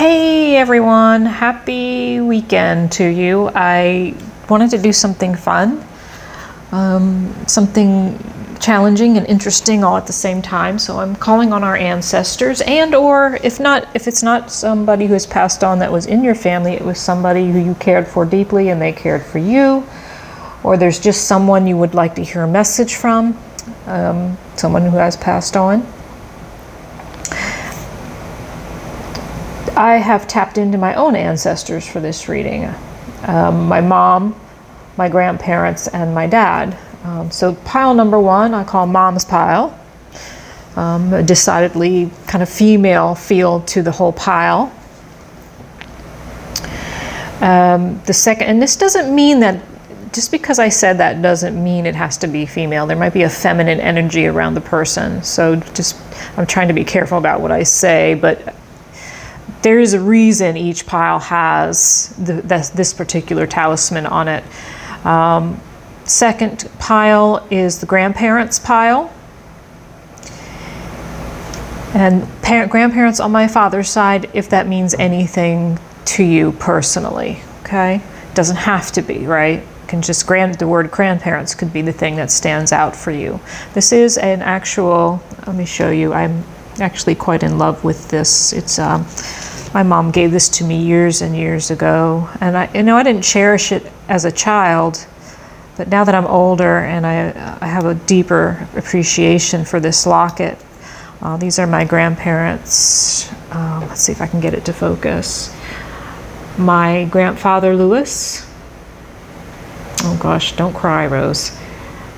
Hey everyone, happy weekend to you. I wanted to do something fun, something challenging and interesting all at the same time. So I'm calling on our ancestors, and or if it's not somebody who has passed on that was in your family, it was somebody who you cared for deeply and they cared for you, or there's just someone you would like to hear a message from, someone who has passed on. I have tapped into my own ancestors for this reading. My mom, my grandparents, and my dad. So pile number one, I call Mom's pile. A decidedly kind of female feel to the whole pile. The second, and this doesn't mean that, just because I said that doesn't mean it has to be female. There might be a feminine energy around the person. So I'm trying to be careful about what I say, but there is a reason each pile has this particular talisman on it. Second pile is the grandparents pile. And grandparents on my father's side, if that means anything to you personally, okay? Doesn't have to be, right? Can just the word grandparents could be the thing that stands out for you. This is an actual, let me show you, I'm actually quite in love with this. It's my mom gave this to me years and years ago, and I didn't cherish it as a child, but now that I'm older and I have a deeper appreciation for this locket. These are my grandparents. Let's see if I can get it to focus. My grandfather Louis. Oh gosh, don't cry, Rose.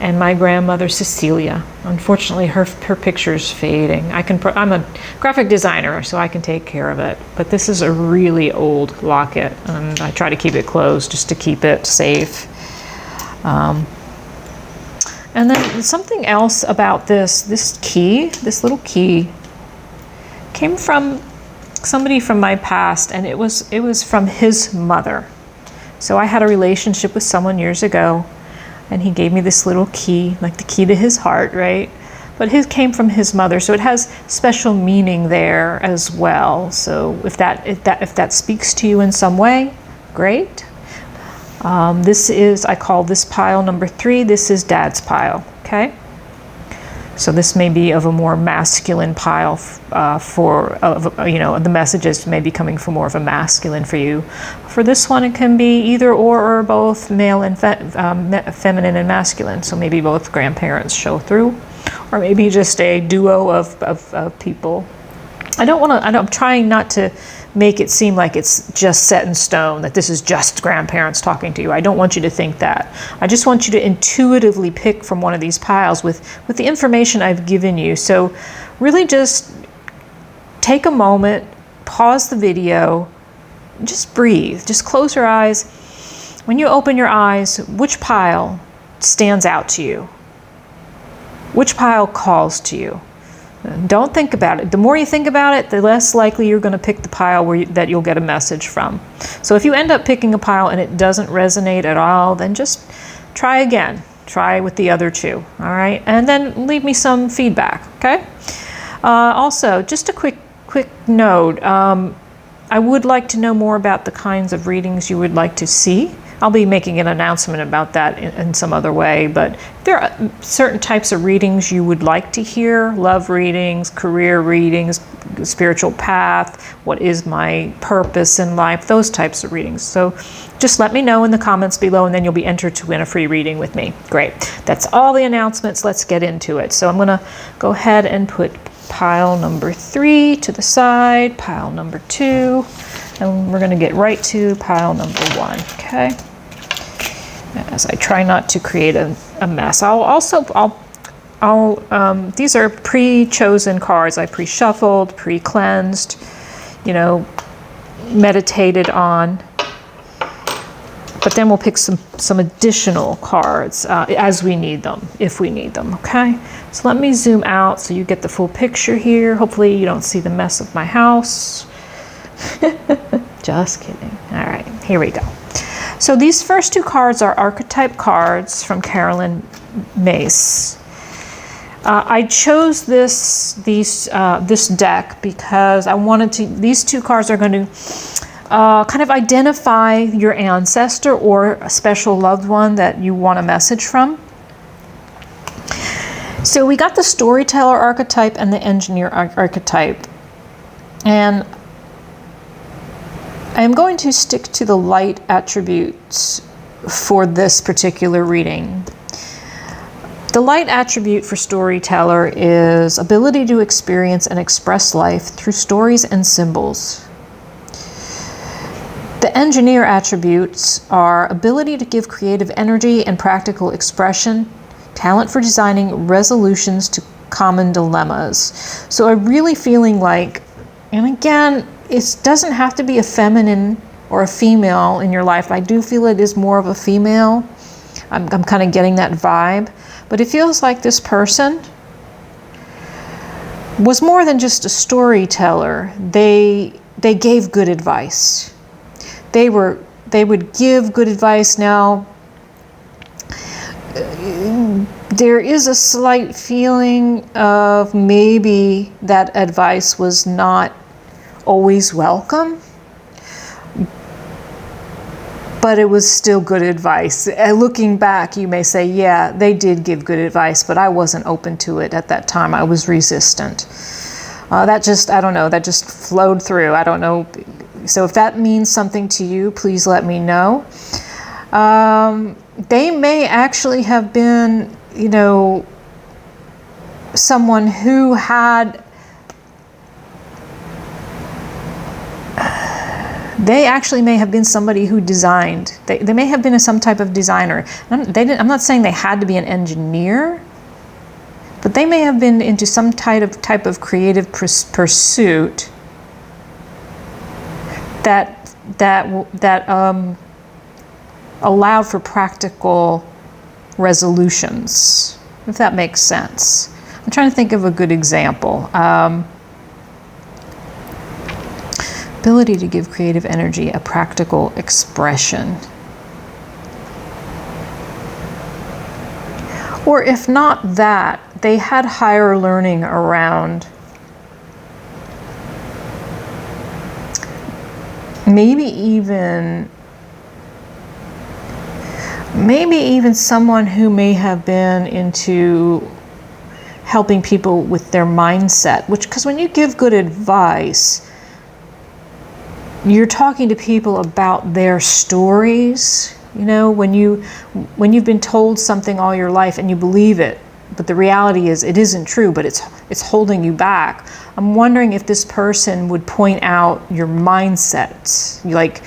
And my grandmother Cecilia. Unfortunately, her picture's fading. I'm a graphic designer, so I can take care of it. But this is a really old locket, and I try to keep it closed just to keep it safe. And then something else about this little key, came from somebody from my past, and it was from his mother. So I had a relationship with someone years ago, and he gave me this little key, like the key to his heart, right? But his came from his mother, so it has special meaning there as well. So if that speaks to you in some way, great. I call this pile number 3. This is Dad's pile, okay? So this may be of a more masculine pile the messages may be coming from more of a masculine for you. For this one, it can be either or both male and feminine and masculine. So maybe both grandparents show through, or maybe just a duo of people. I'm trying not to make it seem like it's just set in stone, that this is just grandparents talking to you. I don't want you to think that. I just want you to intuitively pick from one of these piles with the information I've given you. So really just take a moment, pause the video, just breathe, just close your eyes. When you open your eyes, which pile stands out to you? Which pile calls to you? Don't think about it. The more you think about it, the less likely you're going to pick the pile that you'll get a message from. So if you end up picking a pile and it doesn't resonate at all, then just try again. Try with the other 2, all right? And then leave me some feedback, okay? Also, just a quick note. I would like to know more about the kinds of readings you would like to see. I'll be making an announcement about that in some other way, but there are certain types of readings you would like to hear: love readings, career readings, spiritual path, what is my purpose in life, those types of readings. So just let me know in the comments below, and then you'll be entered to win a free reading with me. Great. That's all the announcements. Let's get into it. So I'm going to go ahead and put pile number 3 to the side, pile number 2, and we're going to get right to pile number 1, okay? As I try not to create a mess. These are pre-chosen cards. I pre-shuffled, pre-cleansed, meditated on. But then we'll pick some additional cards as we need them, if we need them, okay? So let me zoom out so you get the full picture here. Hopefully you don't see the mess of my house. Just kidding. All right, here we go. So these first 2 cards are archetype cards from Carolyn Myss. I chose this deck because I wanted to, these two cards are going to kind of identify your ancestor or a special loved one that you want a message from. So we got the storyteller archetype and the engineer archetype. And I'm going to stick to the light attributes for this particular reading. The light attribute for storyteller is ability to experience and express life through stories and symbols. The engineer attributes are ability to give creative energy and practical expression, talent for designing resolutions to common dilemmas. So I'm really feeling like, and again, it doesn't have to be a feminine or a female in your life. I do feel it is more of a female. I'm kind of getting that vibe. But it feels like this person was more than just a storyteller. They gave good advice. They would give good advice. Now, there is a slight feeling of maybe that advice was not always welcome, but it was still good advice. Looking back, you may say, yeah, they did give good advice, but I wasn't open to it at that time. I was resistant. That just, I don't know, that just flowed through. I don't know. So if that means something to you, please let me know. They may actually have been, you know, someone who had, they actually may have been somebody who designed. They may have been some type of designer. I'm not saying they had to be an engineer, but they may have been into some type of creative pursuit that allowed for practical resolutions, if that makes sense. I'm trying to think of a good example. Ability to give creative energy a practical expression. Or if not that, they had higher learning around maybe even someone who may have been into helping people with their mindset, because when you give good advice, you're talking to people about their stories. You know, when you've been told something all your life and you believe it, but the reality is it isn't true, but it's holding you back. I'm wondering if this person would point out your mindset. Like,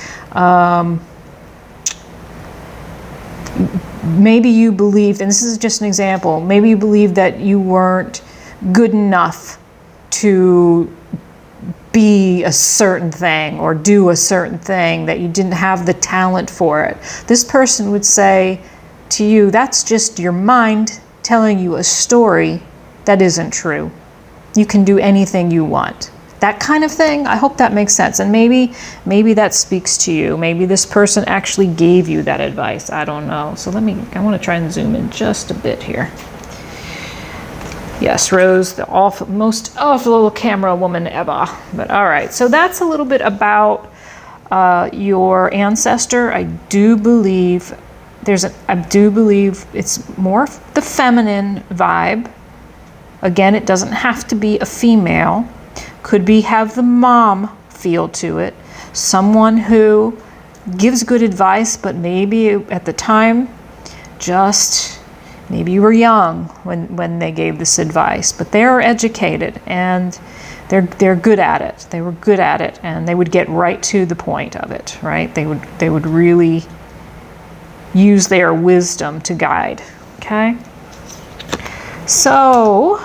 maybe you believed, and this is just an example, maybe you believed that you weren't good enough to be a certain thing or do a certain thing, that you didn't have the talent for it. This person would say to you, that's just your mind telling you a story that isn't true. You can do anything you want. That kind of thing. I hope that makes sense. And maybe that speaks to you. Maybe this person actually gave you that advice. I don't know. So I want to try and zoom in just a bit here. Yes, Rose, the most awful little camera woman ever. But all right, so that's a little bit about your ancestor. I do believe it's more the feminine vibe. Again, it doesn't have to be a female. Could have the mom feel to it. Someone who gives good advice, but maybe at the time, maybe you were young when they gave this advice, but they're educated and they're good at it. They were good at it, and they would get right to the point of it, right? They would really use their wisdom to guide. Okay. So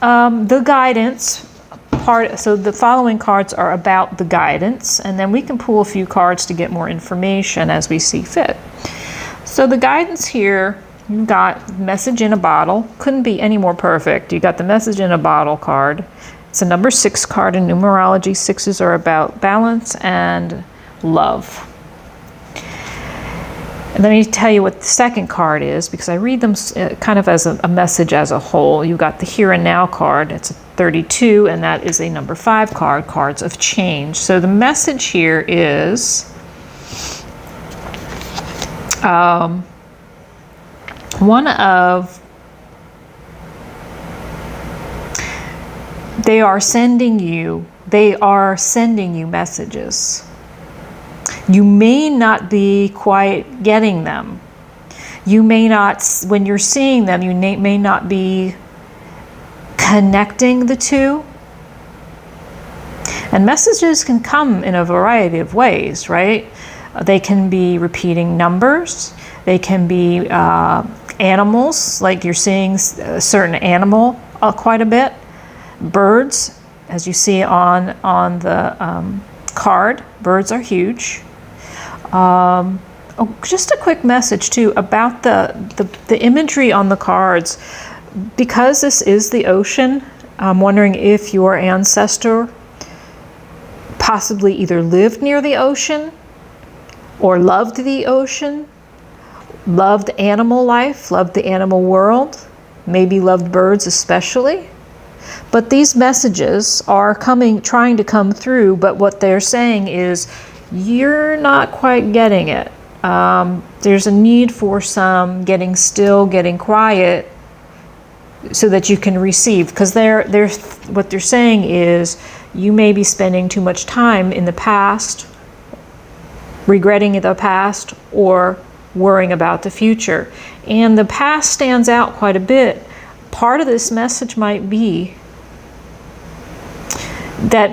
the guidance part. So the following cards are about the guidance, and then we can pull a few cards to get more information as we see fit. So the guidance here. You've got message in a bottle. Couldn't be any more perfect. You got the message in a bottle card. It's a number 6 card in numerology. 6s are about balance and love. And let me tell you what the second card is, because I read them kind of as a message as a whole. You got the Here and Now card. It's a 32, and that is a number 5 card, cards of change. So the message here is they are sending you messages. You may not be quite getting them. You may not, when you're seeing them, you may not be connecting the two. And messages can come in a variety of ways, right? They can be repeating numbers. They can be animals, like you're seeing a certain animal quite a bit. Birds, as you see on the card, birds are huge. Just a quick message too about the imagery on the cards. Because this is the ocean, I'm wondering if your ancestor possibly either lived near the ocean or loved the ocean, loved animal life, loved the animal world, maybe loved birds especially. But these messages are trying to come through, but what they're saying is you're not quite getting it. There's a need for some getting still, getting quiet, so that you can receive. Because what they're saying is you may be spending too much time in the past, regretting the past, or worrying about the future. And the past stands out quite a bit. Part of this message might be that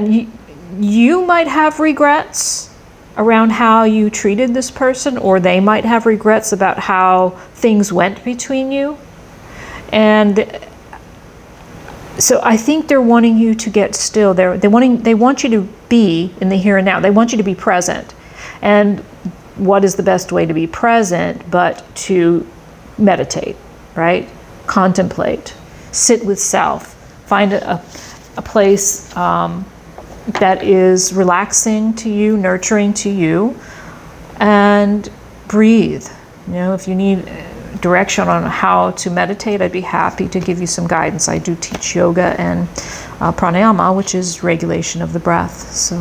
you might have regrets around how you treated this person, or they might have regrets about how things went between you. And so I think they're wanting you to get still. They want you to be in the here and now. They want you to be present. And what is the best way to be present but to meditate, right? Contemplate, sit with self, find a place that is relaxing to you, nurturing to you, and breathe. You know, if you need direction on how to meditate, I'd be happy to give you some guidance. I do teach yoga and pranayama, which is regulation of the breath. So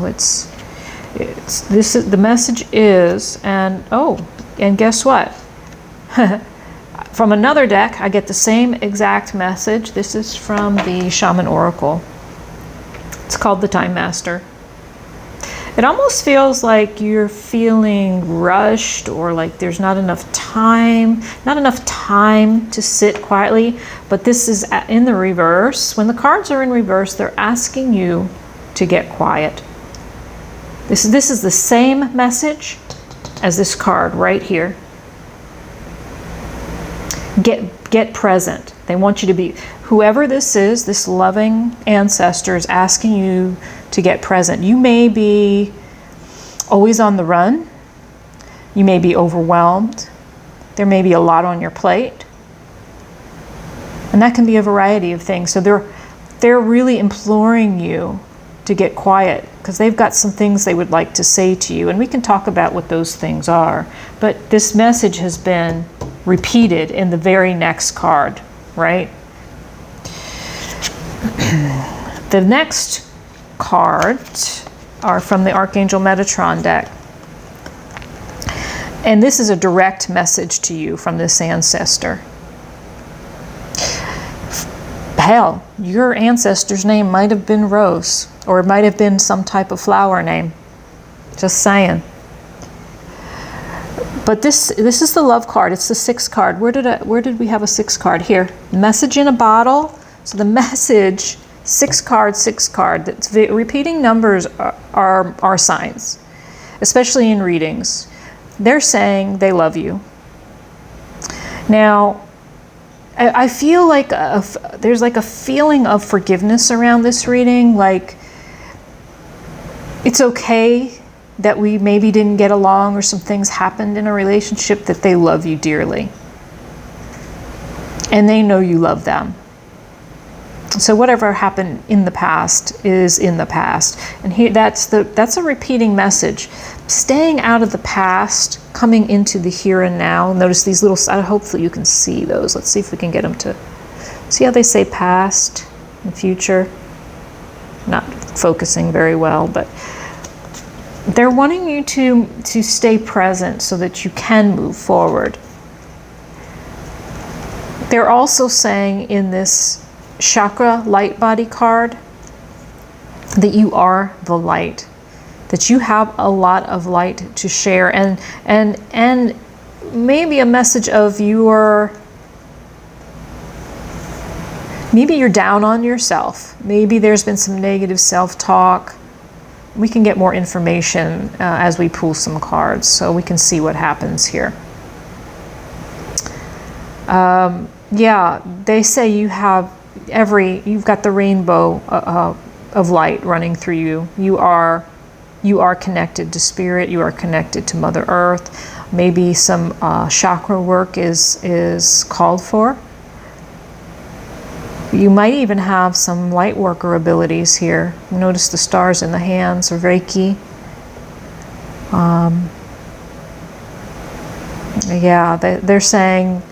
the message is, and guess what? From another deck, I get the same exact message. This is from the Shaman Oracle. It's called the Time Master. It almost feels like you're feeling rushed, or like there's not enough time to sit quietly. But this is in the reverse. When the cards are in reverse, they're asking you to get quiet. This is the same message as this card right here. Get present. They want you to be, whoever this is, this loving ancestor is asking you to get present. You may be always on the run. You may be overwhelmed. There may be a lot on your plate. And that can be a variety of things. So they're really imploring you to get quiet, because they've got some things they would like to say to you. And we can talk about what those things are. But this message has been repeated in the very next card, right? The next cards are from the Archangel Metatron deck. And this is a direct message to you from this ancestor. Hell, your ancestor's name might have been Rose, or it might have been some type of flower name. Just saying. But this is the love card. It's the 6th card. Where did we have a 6th card? Here. Message in a bottle. So the message, 6 card. That's repeating numbers are signs, especially in readings. They're saying they love you. Now, I feel like there's like a feeling of forgiveness around this reading. Like, it's okay that we maybe didn't get along, or some things happened in a relationship, that they love you dearly. And they know you love them. So whatever happened in the past is in the past. And here, that's a repeating message. Staying out of the past, coming into the here and now. Notice these little, hopefully you can see those. Let's see if we can get them to, see how they say past and future? Not focusing very well, but they're wanting you to stay present so that you can move forward. They're also saying in this chakra light body card that you are the light, that you have a lot of light to share, and maybe a message of maybe you're down on yourself. Maybe there's been some negative self-talk. We can get more information as we pull some cards, so we can see what happens here. Yeah, they say you've got the rainbow of light running through you. You are connected to spirit. You are connected to Mother Earth. Maybe some chakra work is called for. You might even have some light worker abilities here. Notice the stars in the hands, or Reiki. Yeah, they're saying,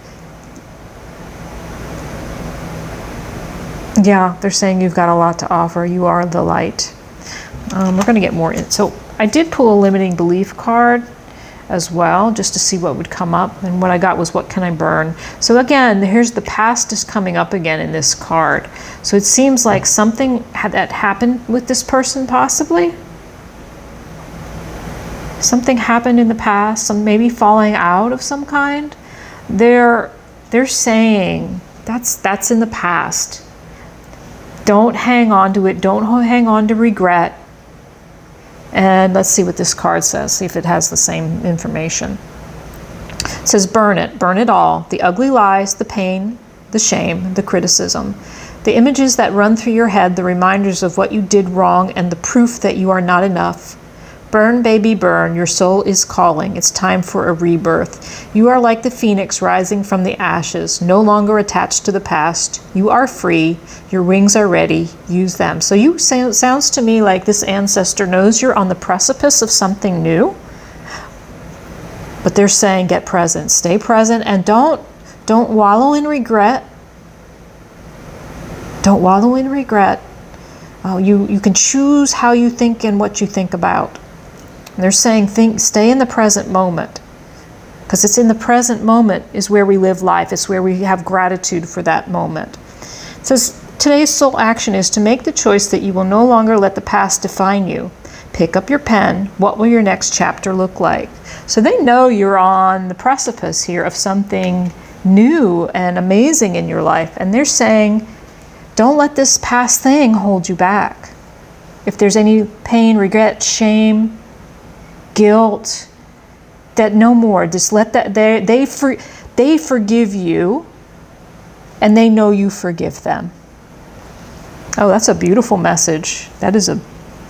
they're saying you've got a lot to offer. You are the light. We're going to get more in. So I did pull a limiting belief card as well, just to see what would come up. And what I got was, what can I burn? So again, here's the past is coming up again in this card. So it seems like something that happened with this person, possibly. Something happened in the past, some maybe falling out of some kind. They're saying that's in the past. Don't hang on to it. Don't hang on to regret. And let's see what this card says, see if it has the same information. It says, burn it all. The ugly lies, the pain, the shame, the criticism, the images that run through your head, the reminders of what you did wrong, and the proof that you are not enough. Burn, baby, burn. Your soul is calling. It's time for a rebirth. You are like the phoenix rising from the ashes, no longer attached to the past. You are free. Your wings are ready. Use them. So sounds to me like this ancestor knows you're on the precipice of something new. But they're saying, get present. Stay present, and don't wallow in regret. Don't wallow in regret. You can choose how you think and what you think about. They're saying, stay in the present moment, because it's in the present moment is where we live life. It's where we have gratitude for that moment. It says, today's soul action is to make the choice that you will no longer let the past define you. Pick up your pen. What will your next chapter look like? So they know you're on the precipice here of something new and amazing in your life. And they're saying, don't let this past thing hold you back. If there's any pain, regret, shame, guilt, that no more. Just let that, they forgive you, and they know you forgive them. Oh, that's a beautiful message. That is a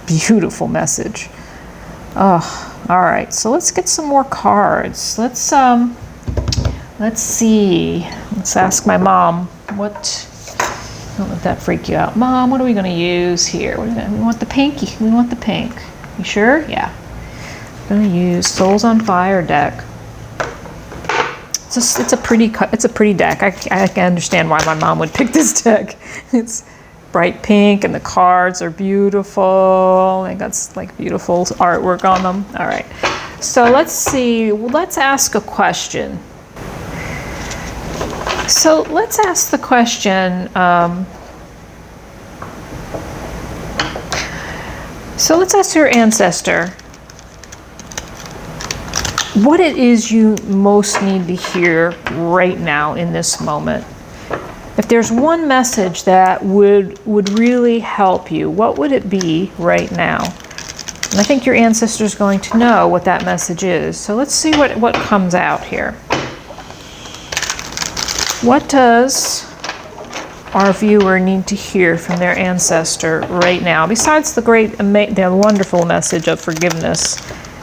beautiful message. Oh, all right. So let's get some more cards. Let's see. Let's ask my mom. Don't let that freak you out. Mom, what are we going to use here? We want the pinky. We want the pink. You sure? Yeah. Going to use Souls on Fire deck. It's a pretty deck. I can understand why my mom would pick this deck. It's bright pink, and the cards are beautiful. They got like beautiful artwork on them. All right. So let's see. Let's ask a question. So let's ask the question. So let's ask your ancestor what it is you most need to hear right now in this moment. If there's one message that would really help you, what would it be right now? And I think your ancestor is going to know what that message is. So let's see what comes out here. What does our viewer need to hear from their ancestor right now, besides the wonderful message of forgiveness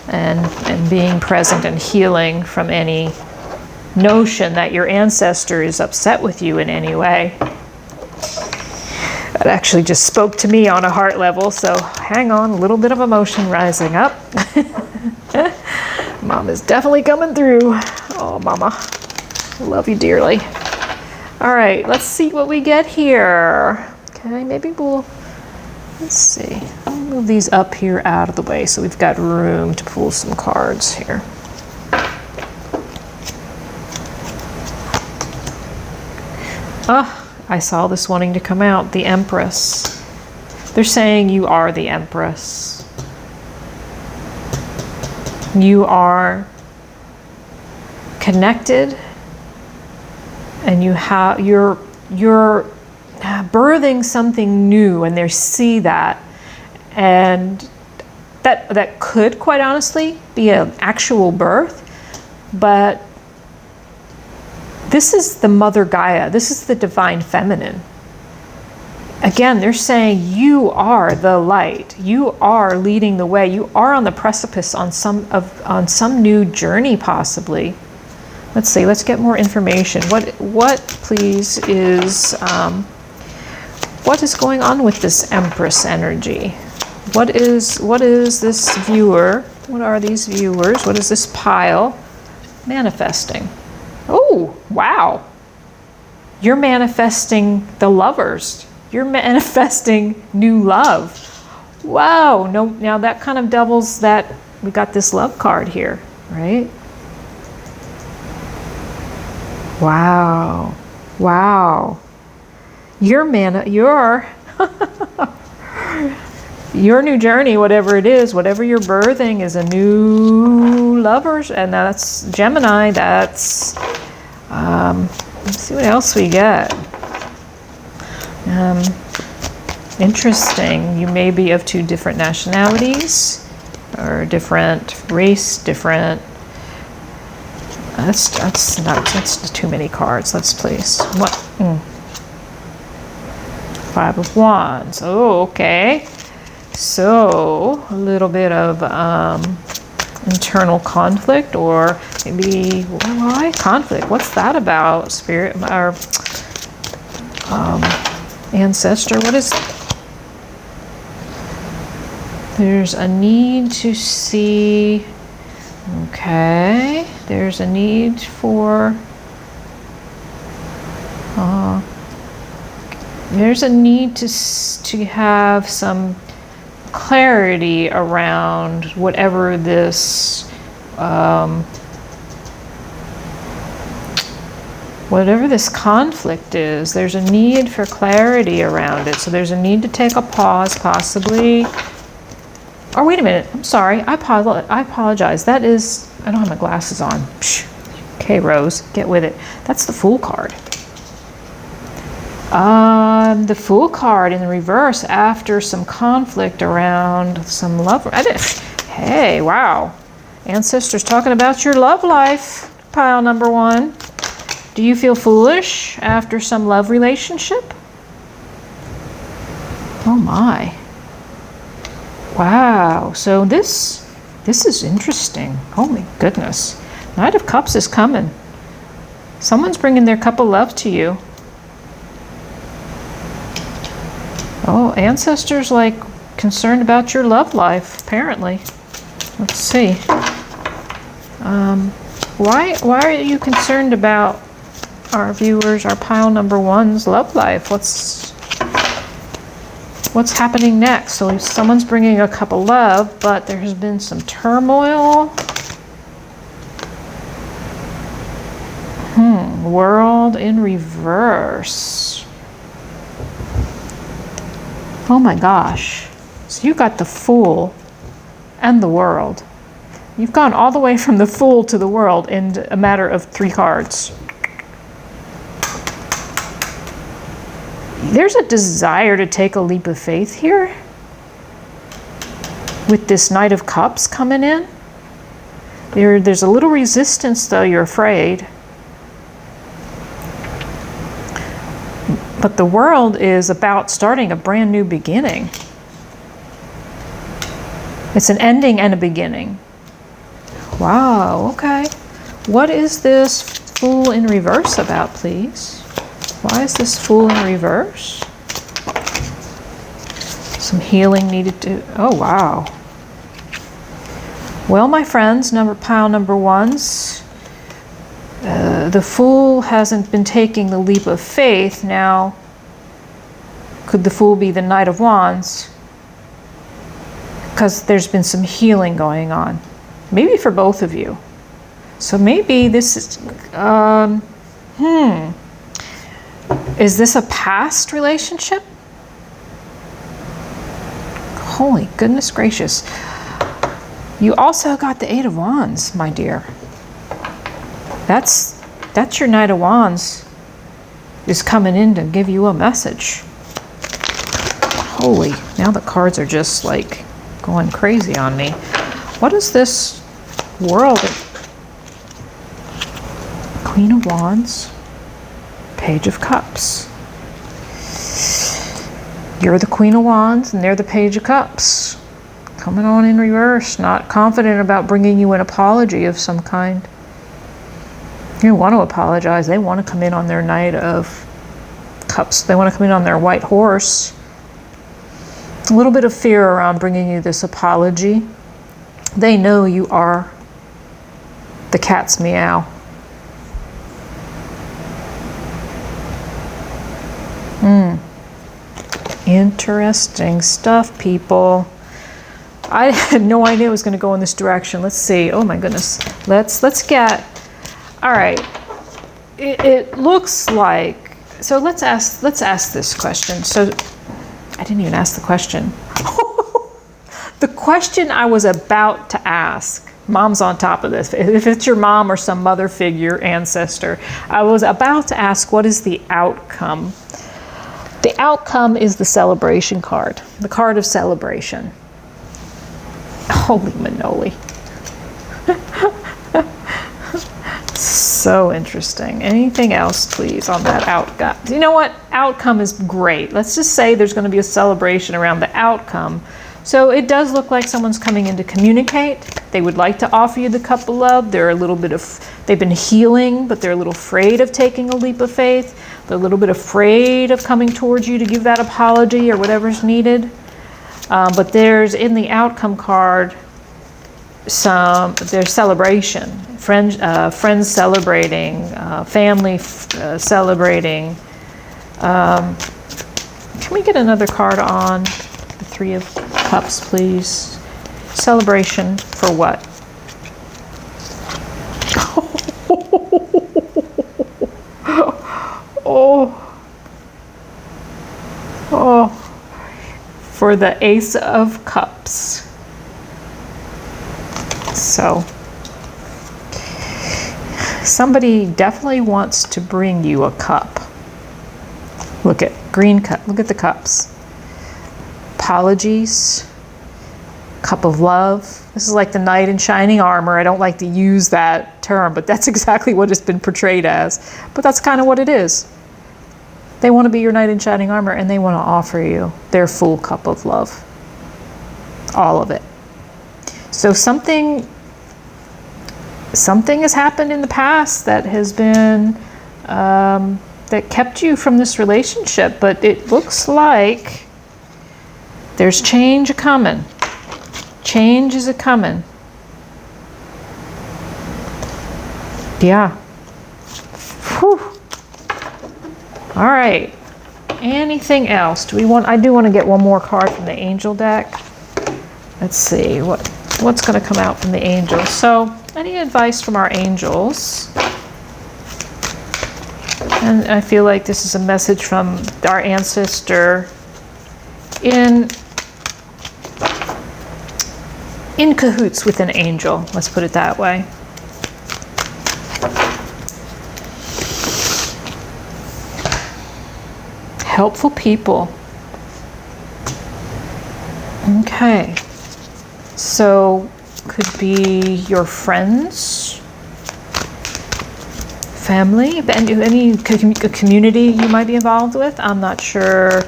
and being present and healing from any notion that your ancestor is upset with you in any way? That actually just spoke to me on a heart level, so hang on, a little bit of emotion rising up. Mom is definitely coming through. Oh, Mama, love you dearly. All right, let's see what we get here. Okay, maybe let's see. I'll move these up here out of the way so we've got room to pull some cards here. I saw this wanting to come out, the Empress. They're saying you are the Empress. You are connected, and you're birthing something new, and they see that, and that could, quite honestly, be an actual birth, but this is the Mother Gaia. This is the divine feminine. Again, they're saying you are the light. You are leading the way. You are on the precipice on some new journey, possibly. Let's see. Let's get more information. What please is what is going on with this Empress energy? What is this viewer? What are these viewers? What is this pile manifesting? Oh, wow. You're manifesting the lovers. You're manifesting new love. Wow. No, now that kind of doubles that. We got this love card here, right? Wow. Wow. Your your new journey, whatever it is, whatever you're birthing, is a new lovers, and that's Gemini. That's let's see what else we get. Interesting. You may be of two different nationalities or different race, different. That's too many cards. Let's place what. 5 of Wands. Oh, okay. So a little bit of internal conflict, or maybe why conflict? What's that about? Spirit or ancestor? What is? There's a need to see. Okay. There's a need for. There's a need to have some clarity around whatever this conflict is. There's a need for clarity around it. So there's a need to take a pause, possibly. Oh, wait a minute. I'm sorry. I apologize. That is, I don't have my glasses on. Psh. Okay, Rose, get with it. That's the Fool card. The Fool card in the reverse after some conflict around some love. Hey, wow. Ancestors talking about your love life, pile number 1. Do you feel foolish after some love relationship? Oh my. Wow. So this is interesting. Oh my goodness. Knight of Cups is coming. Someone's bringing their cup of love to you. Oh, ancestors like concerned about your love life, apparently. Let's see. Why are you concerned about our viewers, our pile number 1's love life? What's happening next? So someone's bringing a cup of love, but there has been some turmoil. World in reverse. Oh my gosh. So you got the Fool and the World. You've gone all the way from the Fool to the World in a matter of 3 cards. There's a desire to take a leap of faith here. With this Knight of Cups coming in. There's a little resistance though, you're afraid. But the World is about starting a brand new beginning. It's an ending and a beginning. Wow, okay. What is this Fool in reverse about, please? Why is this Fool in reverse? Some healing needed to, oh wow. Well, my friends, pile number ones, the Fool hasn't been taking the leap of faith. Now, could the Fool be the Knight of Wands? Because there's been some healing going on. Maybe for both of you. So maybe this is, is this a past relationship? Holy goodness gracious. You also got the Eight of Wands, my dear. That's your Knight of Wands is coming in to give you a message. Holy, now the cards are just like going crazy on me. What is this world? Queen of Wands, Page of Cups. You're the Queen of Wands and they're the Page of Cups. Coming on in reverse, not confident about bringing you an apology of some kind. You don't want to apologize. They want to come in on their Knight of Cups. They want to come in on their white horse. A little bit of fear around bringing you this apology. They know you are the cat's meow. Interesting stuff, people. I had no idea it was going to go in this direction. Let's see. Oh my goodness. Let's get. All right. It looks like. So let's ask this question. So I didn't even ask the question. The question I was about to ask. Mom's on top of this. If it's your mom or some mother figure, ancestor, I was about to ask, what is the outcome? The outcome is the celebration card, the card of celebration. Holy manoli. So interesting. Anything else, please, on that outcome? You know what? Outcome is great. Let's just say there's going to be a celebration around the outcome. So it does look like someone's coming in to communicate. They would like to offer you the cup of love. They're a little bit of, they've been healing, but they're a little afraid of taking a leap of faith. They're a little bit afraid of coming towards you to give that apology or whatever's needed. But there's, in the outcome card, there's celebration. Friends celebrating, family celebrating. Can we get another card on the Three of Cups, please? Celebration for what? Oh, for the Ace of Cups. So, somebody definitely wants to bring you a cup. Look at green cup. Look at the cups. Apologies. Cup of love. This is like the knight in shining armor. I don't like to use that term, but that's exactly what it's been portrayed as. But that's kind of what it is. They want to be your knight in shining armor, and they want to offer you their full cup of love. All of it. So something has happened in the past that has been, that kept you from this relationship, but it looks like there's change a-coming. Change is a-coming. Yeah. Whew. All right. Anything else? I do want to get one more card from the angel deck. Let's see what's going to come out from the angels. So, any advice from our angels? And I feel like this is a message from our ancestor in cahoots with an angel. Let's put it that way. Helpful people. Okay. So, could be your friends, family, any community you might be involved with. I'm not sure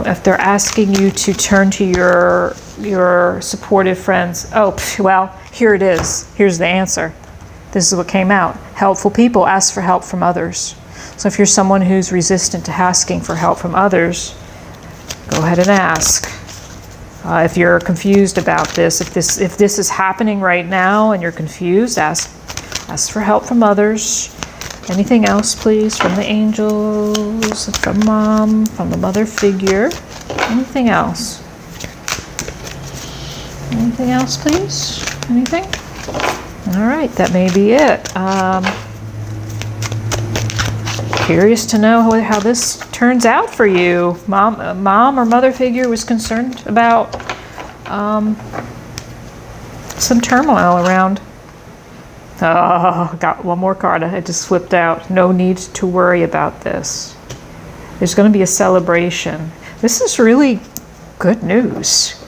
if they're asking you to turn to your supportive friends. Oh, well, here it is. Here's the answer. This is what came out. Helpful people ask for help from others. So if you're someone who's resistant to asking for help from others, Go ahead and ask. If you're confused about this, if this is happening right now and you're confused, ask for help from others. Anything else, please, from the angels, from mom, from the mother figure? Anything else? Anything else, please? Anything? All right, that may be it. Curious to know how this turns out for you. Mom or mother figure was concerned about some turmoil around. Oh, got one more card. I just flipped out. No need to worry about this. There's going to be a celebration. This is really good news.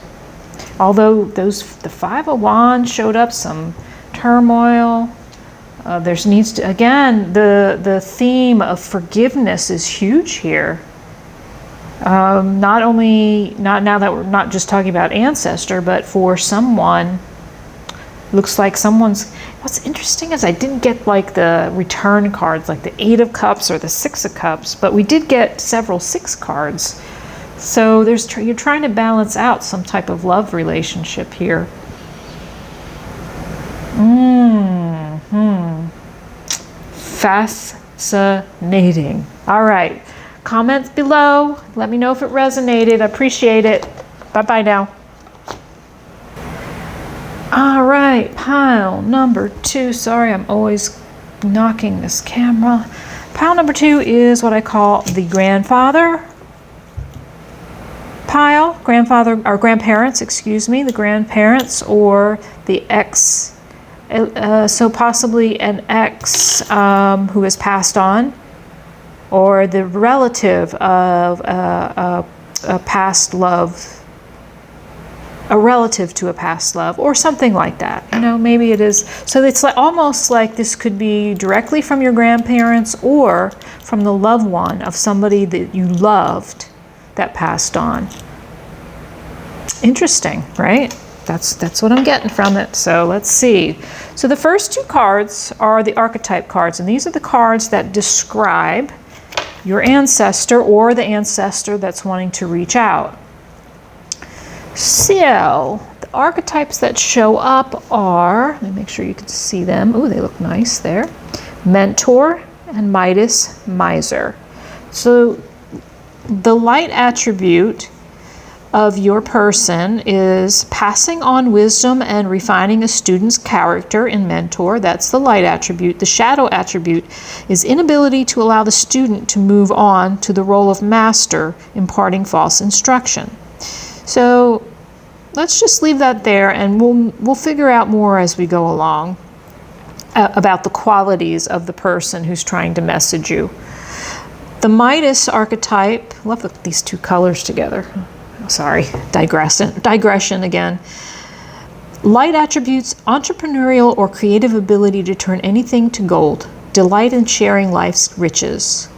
Although the Five of Wands showed up some turmoil. There's needs to, again, the theme of forgiveness is huge here. Not now that we're not just talking about ancestor, but for someone, looks like someone's, what's interesting is I didn't get like the return cards, like the 8 of Cups or the 6 of Cups, but we did get several 6 cards. So you're trying to balance out some type of love relationship here. Fascinating. All right. Comments below. Let me know if it resonated. I appreciate it. Bye-bye now. All right. Pile number 2. Sorry, I'm always knocking this camera. Pile number 2 is what I call the grandfather pile. Grandfather or grandparents, excuse me. The grandparents or the ex. So possibly an ex who has passed on, or the relative of a past love, a relative to a past love, or something like that. You know, maybe it is. So it's like almost like this could be directly from your grandparents or from the loved one of somebody that you loved that passed on. Interesting, right? That's what I'm getting from it. So let's see. So the first 2 cards are the archetype cards, and these are the cards that describe your ancestor or the ancestor that's wanting to reach out. So the archetypes that show up are, let me make sure you can see them. Oh, they look nice there. Mentor and Midas, Miser. So the light attribute of your person is passing on wisdom and refining a student's character in mentor. That's the light attribute. The shadow attribute is inability to allow the student to move on to the role of master, imparting false instruction. So let's just leave that there, and we'll figure out more as we go along about the qualities of the person who's trying to message you. The Midas archetype, love these 2 colors together. Sorry, digression again. Light attributes, entrepreneurial or creative ability to turn anything to gold, delight in sharing life's riches.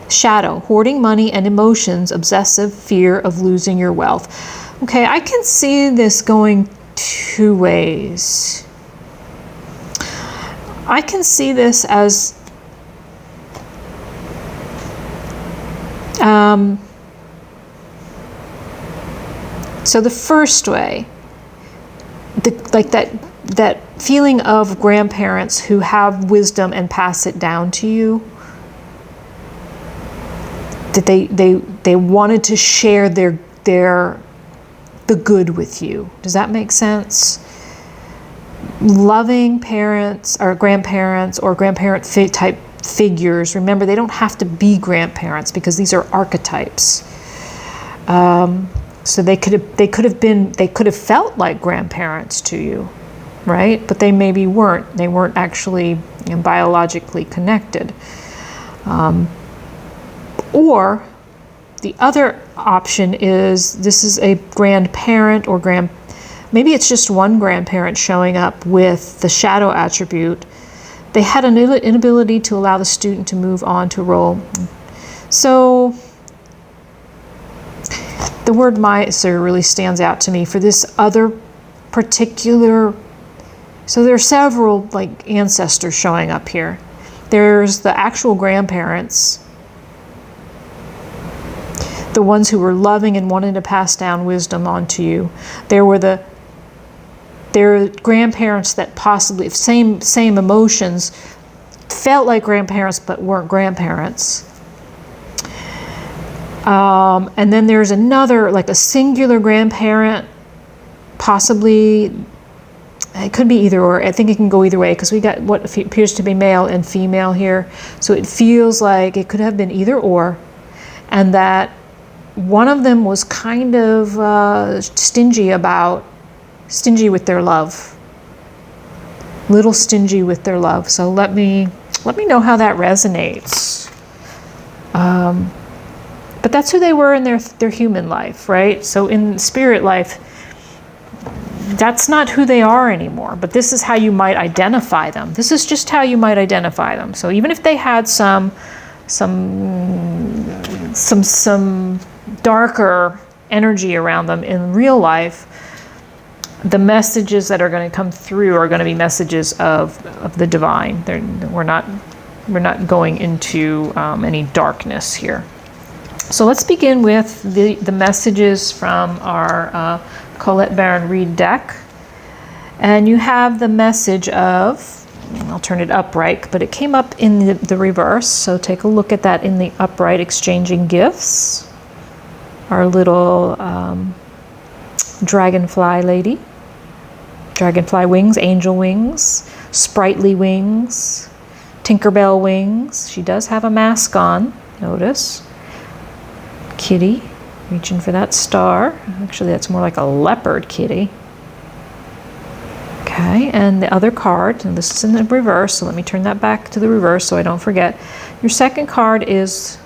Shadow, hoarding money and emotions, obsessive fear of losing your wealth. Okay, I can see this going 2 ways. I can see this as so the first way, like that feeling of grandparents who have wisdom and pass it down to you, that they wanted to share the good with you. Does that make sense? Loving parents or grandparent type figures. Remember, they don't have to be grandparents because these are archetypes. So they could have felt like grandparents to you, right? But they maybe weren't. They weren't actually biologically connected. Or the other option is this is a grandparent or maybe it's just one grandparent showing up with the shadow attribute. They had an inability to allow the student to move on to role. So the word miser really stands out to me for this other particular. So there are several like ancestors showing up here. There's the actual grandparents. the ones who were loving and wanting to pass down wisdom onto you. There were grandparents that possibly, same emotions, felt like grandparents but weren't grandparents. And then there's another, like a singular grandparent, possibly, it could be either or. I think it can go either way because we got what appears to be male and female here. So it feels like it could have been either or, and that one of them was kind of stingy with their love. Little stingy with their love. So let me know how that resonates. But that's who they were in their human life, right? So in spirit life, that's not who they are anymore. But this is how you might identify them. This is just how you might identify them. So even if they had some darker energy around them in real life, the messages that are going to come through are going to be messages of the divine. We're not going into any darkness here. So let's begin with the messages from our Colette Baron Reid deck. And you have the message of, I'll turn it upright, but it came up in the reverse. So take a look at that in the upright, exchanging gifts. Our little dragonfly lady. Dragonfly wings, angel wings, sprightly wings, Tinkerbell wings. She does have a mask on, notice. Kitty, reaching for that star. Actually, that's more like a leopard kitty. Okay, and the other card, and this is in the reverse, so let me turn that back to the reverse so I don't forget. Your second card is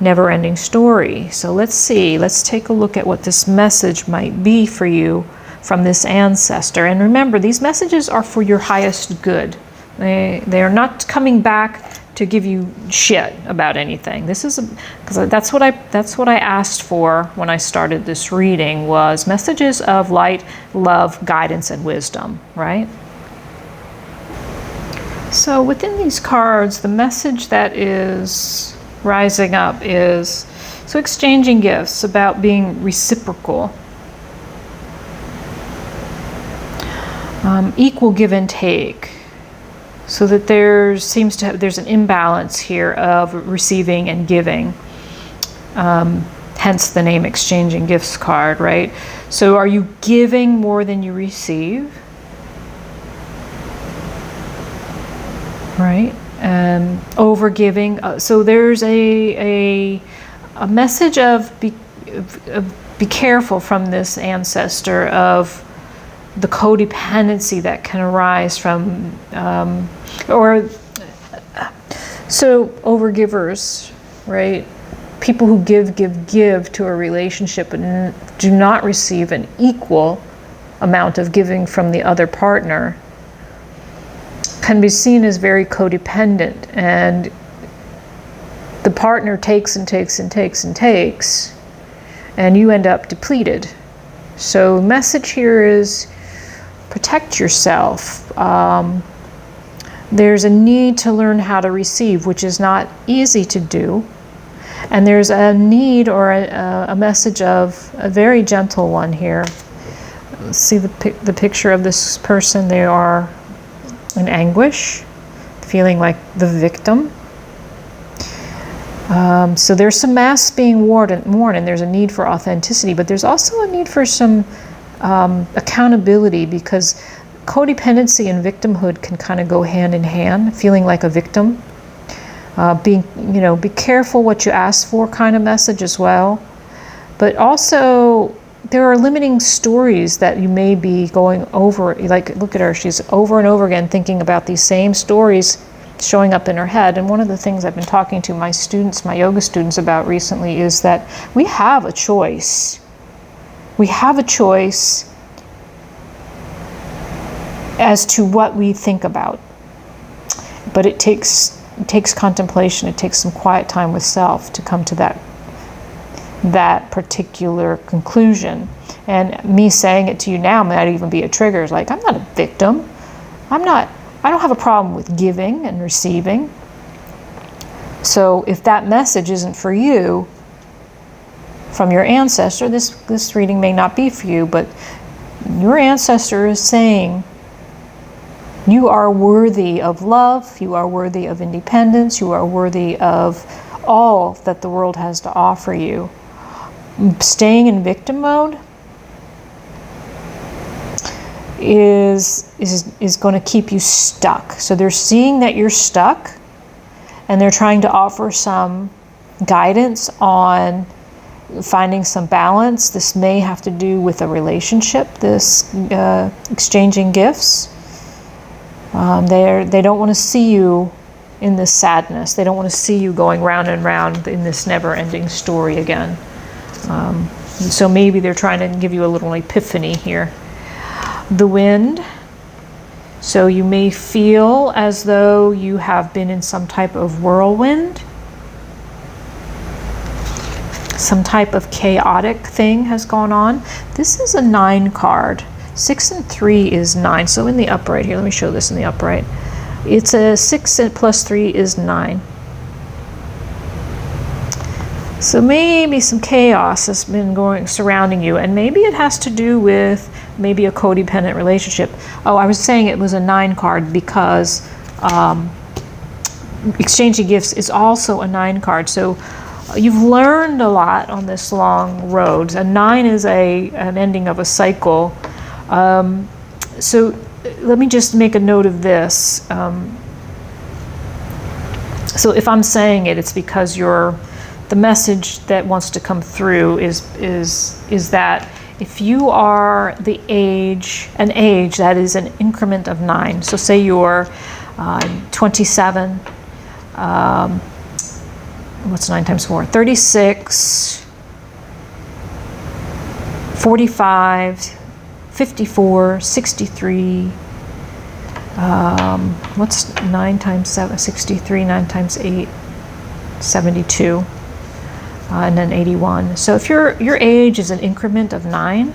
Never-Ending Story. So let's see, let's take a look at what this message might be for you from this ancestor. And remember, these messages are for your highest good. They are not coming back to give you shit about anything. This is because that's what I asked for when I started this reading, was messages of light, love, guidance, and wisdom, right? So within these cards, the message that is rising up is so exchanging gifts, about being reciprocal, equal give and take. So that there's an imbalance here of receiving and giving. Hence the name Exchanging Gifts card, right? So are you giving more than you receive? Right? Over giving. So there's a message of be careful from this ancestor of the codependency that can arise from, so overgivers, right? People who give to a relationship and do not receive an equal amount of giving from the other partner can be seen as very codependent, and the partner takes and takes and takes and takes, and you end up depleted. So the message here is protect yourself. There's a need to learn how to receive, which is not easy to do. And there's a need or a message of a very gentle one here. See the picture of this person. They are in anguish, feeling like the victim. So there's some masks being worn, and there's a need for authenticity, but there's also a need for some accountability, because codependency and victimhood can kind of go hand in hand. Feeling like a victim, be careful what you ask for kind of message as well. But also there are limiting stories that you may be going over. Like, look at her, she's over and over again thinking about these same stories showing up in her head. And one of the things I've been talking to my yoga students about recently is that we have a choice. We have a choice as to what we think about. But it takes contemplation, it takes some quiet time with self to come to that particular conclusion. And me saying it to you now might even be a trigger. It's like, I'm not a victim. I don't have a problem with giving and receiving. So if that message isn't for you, from your ancestor. This reading may not be for you, but your ancestor is saying you are worthy of love, you are worthy of independence, you are worthy of all that the world has to offer you. Staying in victim mode is going to keep you stuck. So they're seeing that you're stuck, and they're trying to offer some guidance on finding some balance. This may have to do with a relationship, this exchanging gifts. They don't want to see you in this sadness. They don't want to see you going round and round in this never-ending story again. So maybe they're trying to give you a little epiphany here. The wind. So you may feel as though you have been in some type of whirlwind. Some type of chaotic thing has gone on. This is a 9 card. 6 and 3 is 9. So in the upright here, let me show this in the upright. It's a 6 plus 3 is 9. So maybe some chaos has been surrounding you, and maybe it has to do with maybe a codependent relationship. Oh, I was saying it was a 9 card because exchanging gifts is also a 9 card. So you've learned a lot on this long road. A 9 is an ending of a cycle. So let me just make a note of this. So if I'm saying it, it's because the message that wants to come through is that if you are an age that is an increment of 9. So say you're 27. What's 9 times 4? 36, 45, 54, 63. What's 9 times 7? 63. 9 times 8, 72. And then 81. So if your age is an increment of 9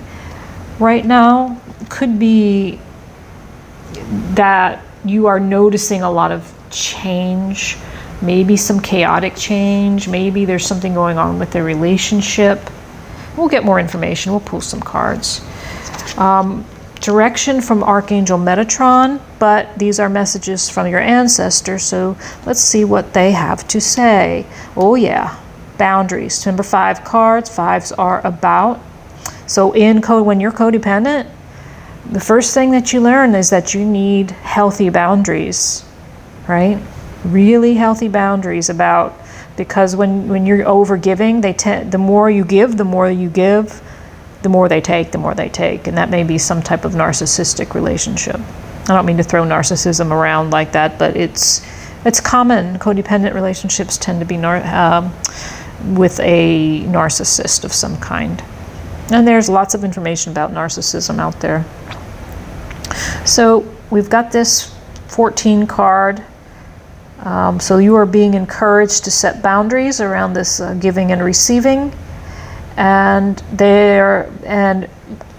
right now, could be that you are noticing a lot of change, maybe some chaotic change, maybe there's something going on with the relationship. We'll get more information. We'll pull some cards. Direction from Archangel Metatron, but these are messages from your ancestors, so let's see what they have to say. Oh yeah. Boundaries. Number 5 cards. 5s are about. So when you're codependent, the first thing that you learn is that you need healthy boundaries, right? Really healthy boundaries because when you're over giving, the more you give, the more they take, and that may be some type of narcissistic relationship. I don't mean to throw narcissism around like that, but it's common. Codependent relationships tend to be with a narcissist of some kind. And there's lots of information about narcissism out there. So we've got this 14 card. So you are being encouraged to set boundaries around this giving and receiving. And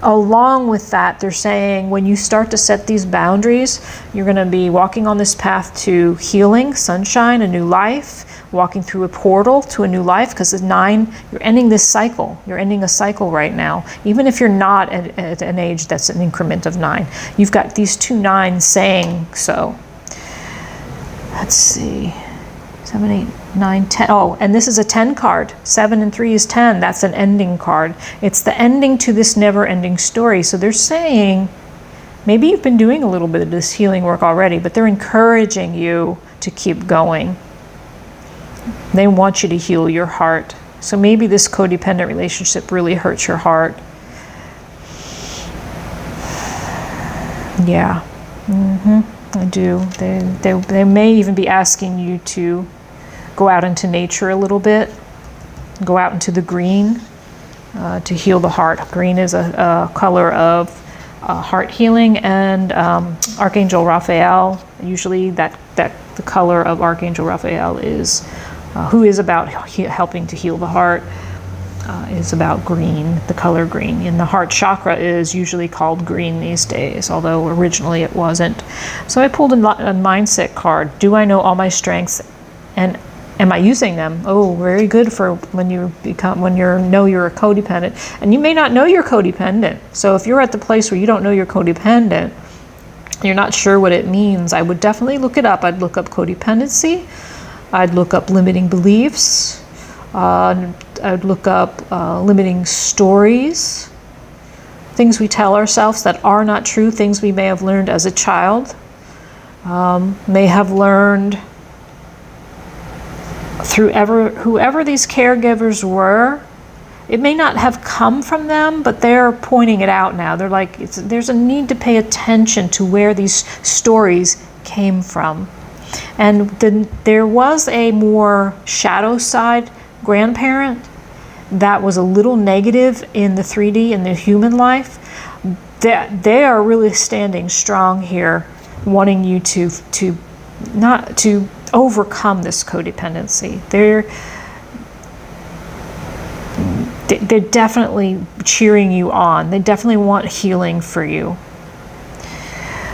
along with that, they're saying when you start to set these boundaries, you're going to be walking on this path to healing, sunshine, a new life, walking through a portal to a new life, because at 9, you're ending this cycle. You're ending a cycle right now. Even if you're not at an age that's an increment of 9, you've got these 2 9s saying so. Let's see. 7, 8, 9, 10. Oh, and this is a 10 card. 7 and 3 is 10. That's an ending card. It's the ending to this never-ending story. So they're saying, maybe you've been doing a little bit of this healing work already, but they're encouraging you to keep going. They want you to heal your heart. So maybe this codependent relationship really hurts your heart. Yeah. I do. They may even be asking you to go out into nature a little bit, go out into the green to heal the heart. Green is a color of heart healing, and Archangel Raphael, usually the color of Archangel Raphael is, who is about helping to heal the heart, is about green, the color green. And the heart chakra is usually called green these days, although originally it wasn't. So I pulled a mindset card. Do I know all my strengths and Am I using them? Oh, very good for when you know you're a codependent. And you may not know you're codependent. So if you're at the place where you don't know you're codependent, you're not sure what it means, I would definitely look it up. I'd look up codependency. I'd look up limiting beliefs. I'd look up limiting stories. Things we tell ourselves that are not true, things we may have learned as a child, may have learned through whoever these caregivers were. It may not have come from them, but they're pointing it out now. They're like, there's a need to pay attention to where these stories came from. And then there was a more shadow side grandparent that was a little negative in the 3D, in the human life. They are really standing strong here, wanting you to not to overcome this codependency. They're definitely cheering you on. They definitely want healing for you.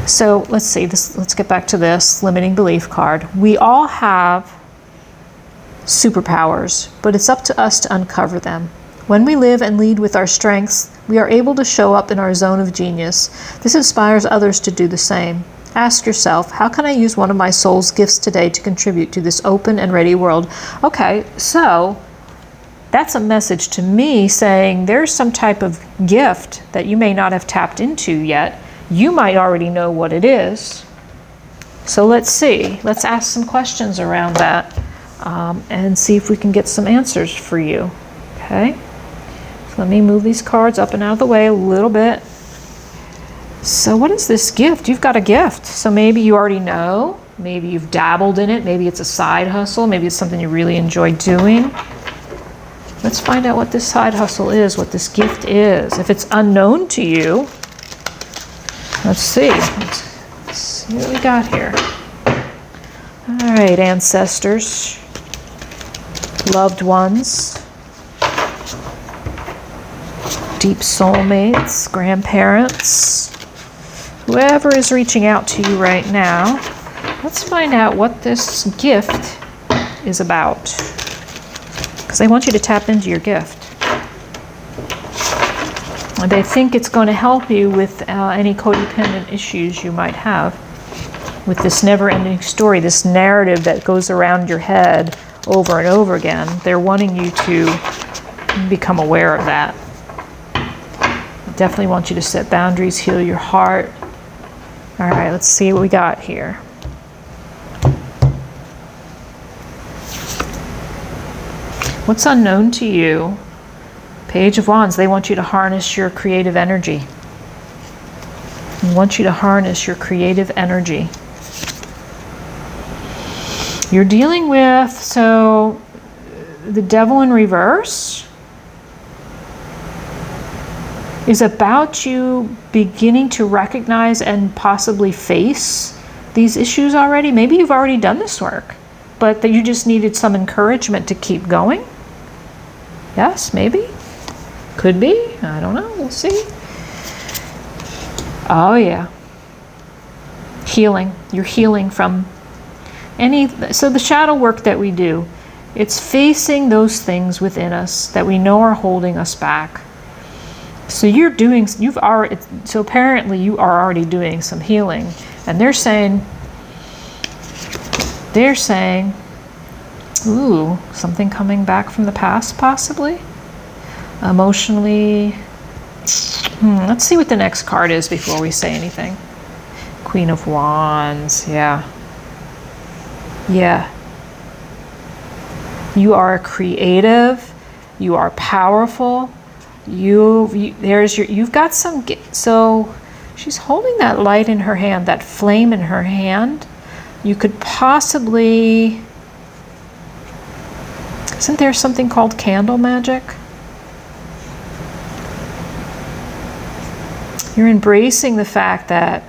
So let's see this. Let's get back to this limiting belief card. We all have superpowers, but it's up to us to uncover them. When we live and lead with our strengths, we are able to show up in our zone of genius. This inspires others to do the same. Ask yourself, how can I use one of my soul's gifts today to contribute to this open and ready world? Okay, so that's a message to me saying there's some type of gift that you may not have tapped into yet. You might already know what it is. So let's see. Let's ask some questions around that and see if we can get some answers for you. Okay? So let me move these cards up and out of the way a little bit. So what is this gift? You've got a gift. So maybe you already know. Maybe you've dabbled in it. Maybe it's a side hustle. Maybe it's something you really enjoy doing. Let's find out what this side hustle is, what this gift is. If it's unknown to you, let's see. Let's see what we got here. All right, ancestors, loved ones, deep soulmates, grandparents, whoever is reaching out to you right now. Let's find out what this gift is about, because they want you to tap into your gift. They think it's going to help you with any codependent issues you might have with this never-ending story, this narrative that goes around your head over and over again. They're wanting you to become aware of that. I definitely want you to set boundaries, heal your heart. All right, let's see what we got here. What's unknown to you? Page of Wands. They want you to harness your creative energy. They want you to harness your creative energy. You're dealing with, so, the devil in reverse is about you beginning to recognize and possibly face these issues already. Maybe you've already done this work, but that you just needed some encouragement to keep going. Yes, maybe. Could be. I don't know. We'll see. Oh, yeah. Healing. You're healing from so the shadow work that we do, it's facing those things within us that we know are holding us back. So so apparently you are already doing some healing. And they're saying, ooh, something coming back from the past, possibly? Emotionally. Let's see what the next card is before we say anything. Queen of Wands, yeah. Yeah. You are creative. You are powerful. You've got some. So she's holding that light in her hand, that flame in her hand. You could possibly. Isn't there something called candle magic? You're embracing the fact that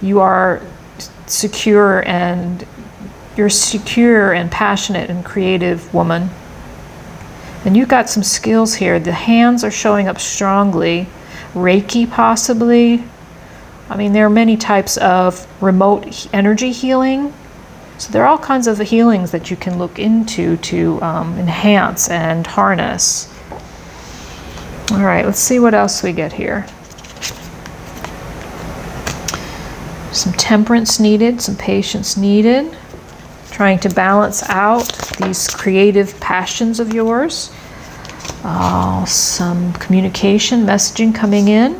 you are secure and you're a secure and passionate and creative woman. And you've got some skills here. The hands are showing up strongly. Reiki, possibly. I mean, there are many types of remote energy healing. So there are all kinds of healings that you can look into to enhance and harness. All right, let's see what else we get here. Some temperance needed, some patience needed. Trying to balance out these creative passions of yours. Some communication, messaging coming in.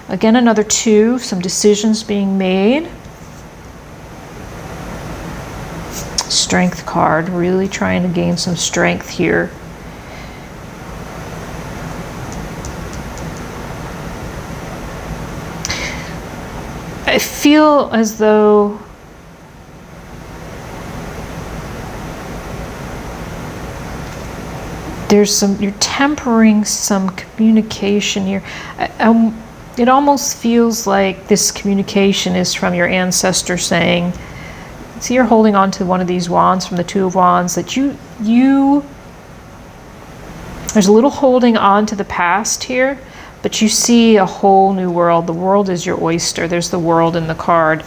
Again, another 2, some decisions being made. Strength card, really trying to gain some strength here. I feel as though there's you're tempering some communication here. It almost feels like this communication is from your ancestor saying, see, you're holding on to one of these wands from the 2 of Wands, that there's a little holding on to the past here, but you see a whole new world. The world is your oyster. There's the world in the card.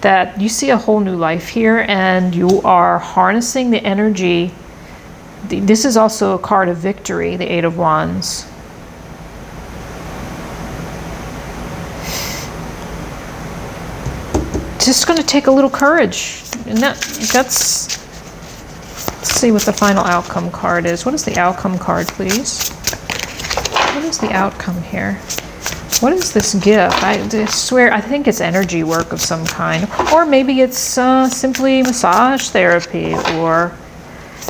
That you see a whole new life here, and you are harnessing the energy. This is also a card of victory, the 8 of Wands. Just going to take a little courage. And that's, let's see what the final outcome card is. What is the outcome card, please? What is the outcome here? What is this gift? I swear, I think it's energy work of some kind. Or maybe it's simply massage therapy, or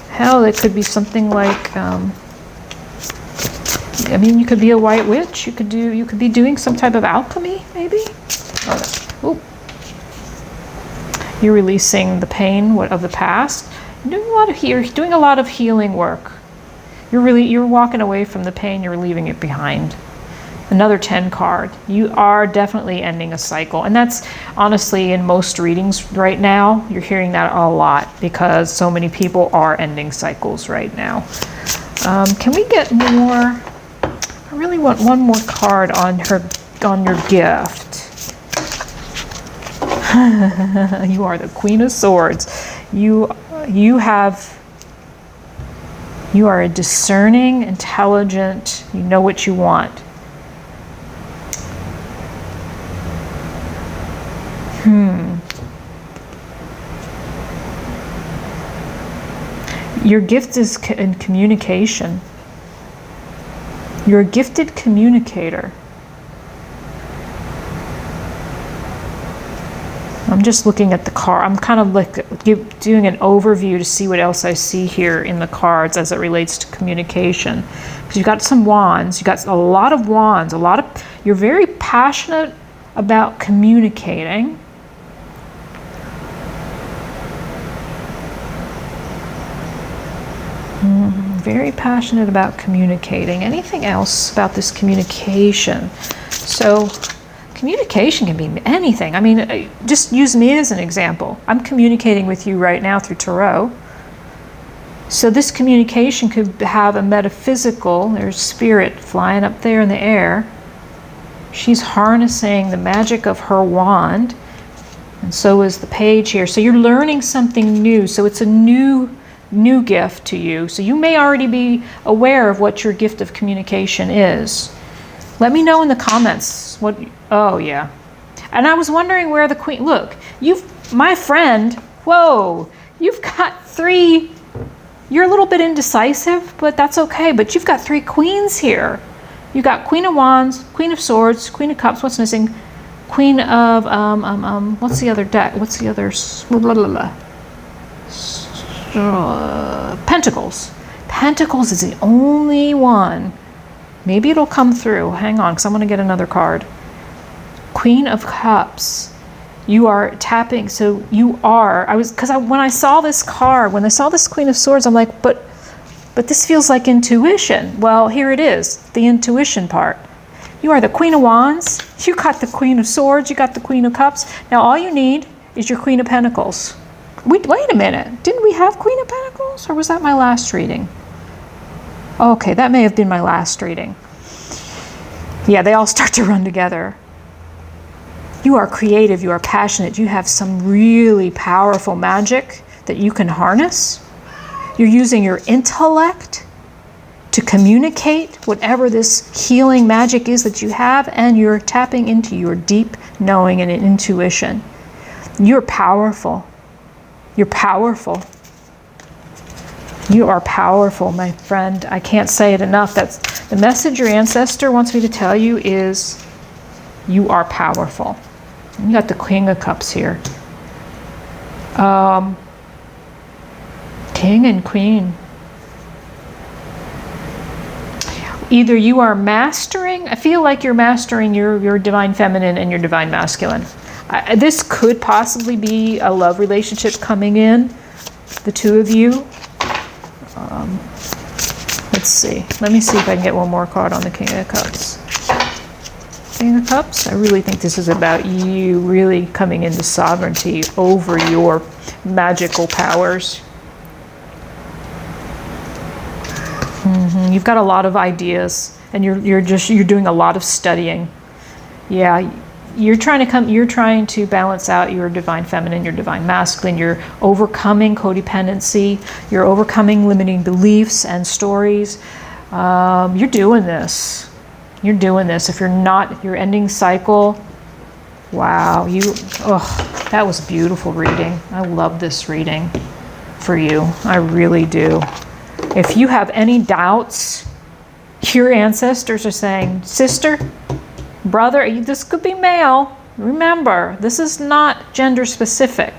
hell, it could be something like, I mean, you could be a white witch. You could be doing some type of alchemy, maybe? Oh. You're releasing the pain of the past. You're doing a lot of healing work. You're walking away from the pain. You're leaving it behind. Another 10 card. You are definitely ending a cycle, and that's honestly in most readings right now. You're hearing that a lot because so many people are ending cycles right now. Can we get more? I really want one more card on your gift. You are the Queen of Swords. You are a discerning, intelligent, you know what you want. Your gift is in communication. You're a gifted communicator. I'm just looking at the card. I'm kind of like doing an overview to see what else I see here in the cards as it relates to communication. Because you've got some wands. You've got a lot of wands. You're very passionate about communicating. Very passionate about communicating. Anything else about this communication? So communication can be anything. I mean, just use me as an example. I'm communicating with you right now through tarot. So this communication could have a metaphysical, there's spirit flying up there in the air. She's harnessing the magic of her wand. And so is the page here. So you're learning something new. So it's a new gift to you. So you may already be aware of what your gift of communication is. Let me know in the comments what. Oh yeah, and I was wondering where the queen. Look, my friend. Whoa, you've got 3. You're a little bit indecisive, but that's okay. But you've got 3 queens here. You got Queen of Wands, Queen of Swords, Queen of Cups. What's missing? Queen of What's the other deck? What's the other? Pentacles. Pentacles is the only one. Maybe it'll come through. Hang on, because I'm going to get another card. Queen of Cups. You are tapping. So you are. When I saw this card, when I saw this Queen of Swords, I'm like, but this feels like intuition. Well, here it is, the intuition part. You are the Queen of Wands. You got the Queen of Swords. You got the Queen of Cups. Now all you need is your Queen of Pentacles. Wait a minute. Didn't we have Queen of Pentacles, or was that my last reading? Okay, that may have been my last reading. Yeah, they all start to run together. You are creative, you are passionate, you have some really powerful magic that you can harness. You're using your intellect to communicate whatever this healing magic is that you have, and you're tapping into your deep knowing and intuition. You're powerful. You're powerful. You are powerful, my friend. I can't say it enough. That's the message your ancestor wants me to tell you is you are powerful. You got the King of Cups here. King and Queen. Either you are mastering, I feel like you're mastering your divine feminine and your divine masculine. This could possibly be a love relationship coming in, the two of you. Let's see. Let me see if I can get one more card on the King of Cups. King of Cups, I really think this is about you really coming into sovereignty over your magical powers. You've got a lot of ideas, and you're doing a lot of studying. Yeah, you're trying to balance out your divine feminine, your divine masculine. You're overcoming codependency. You're overcoming limiting beliefs and stories. You're doing this. You're doing this. If you're not, your ending cycle. Wow, that was beautiful reading. I love this reading for you. I really do. If you have any doubts, your ancestors are saying, sister, brother, this could be male. Remember, this is not gender specific.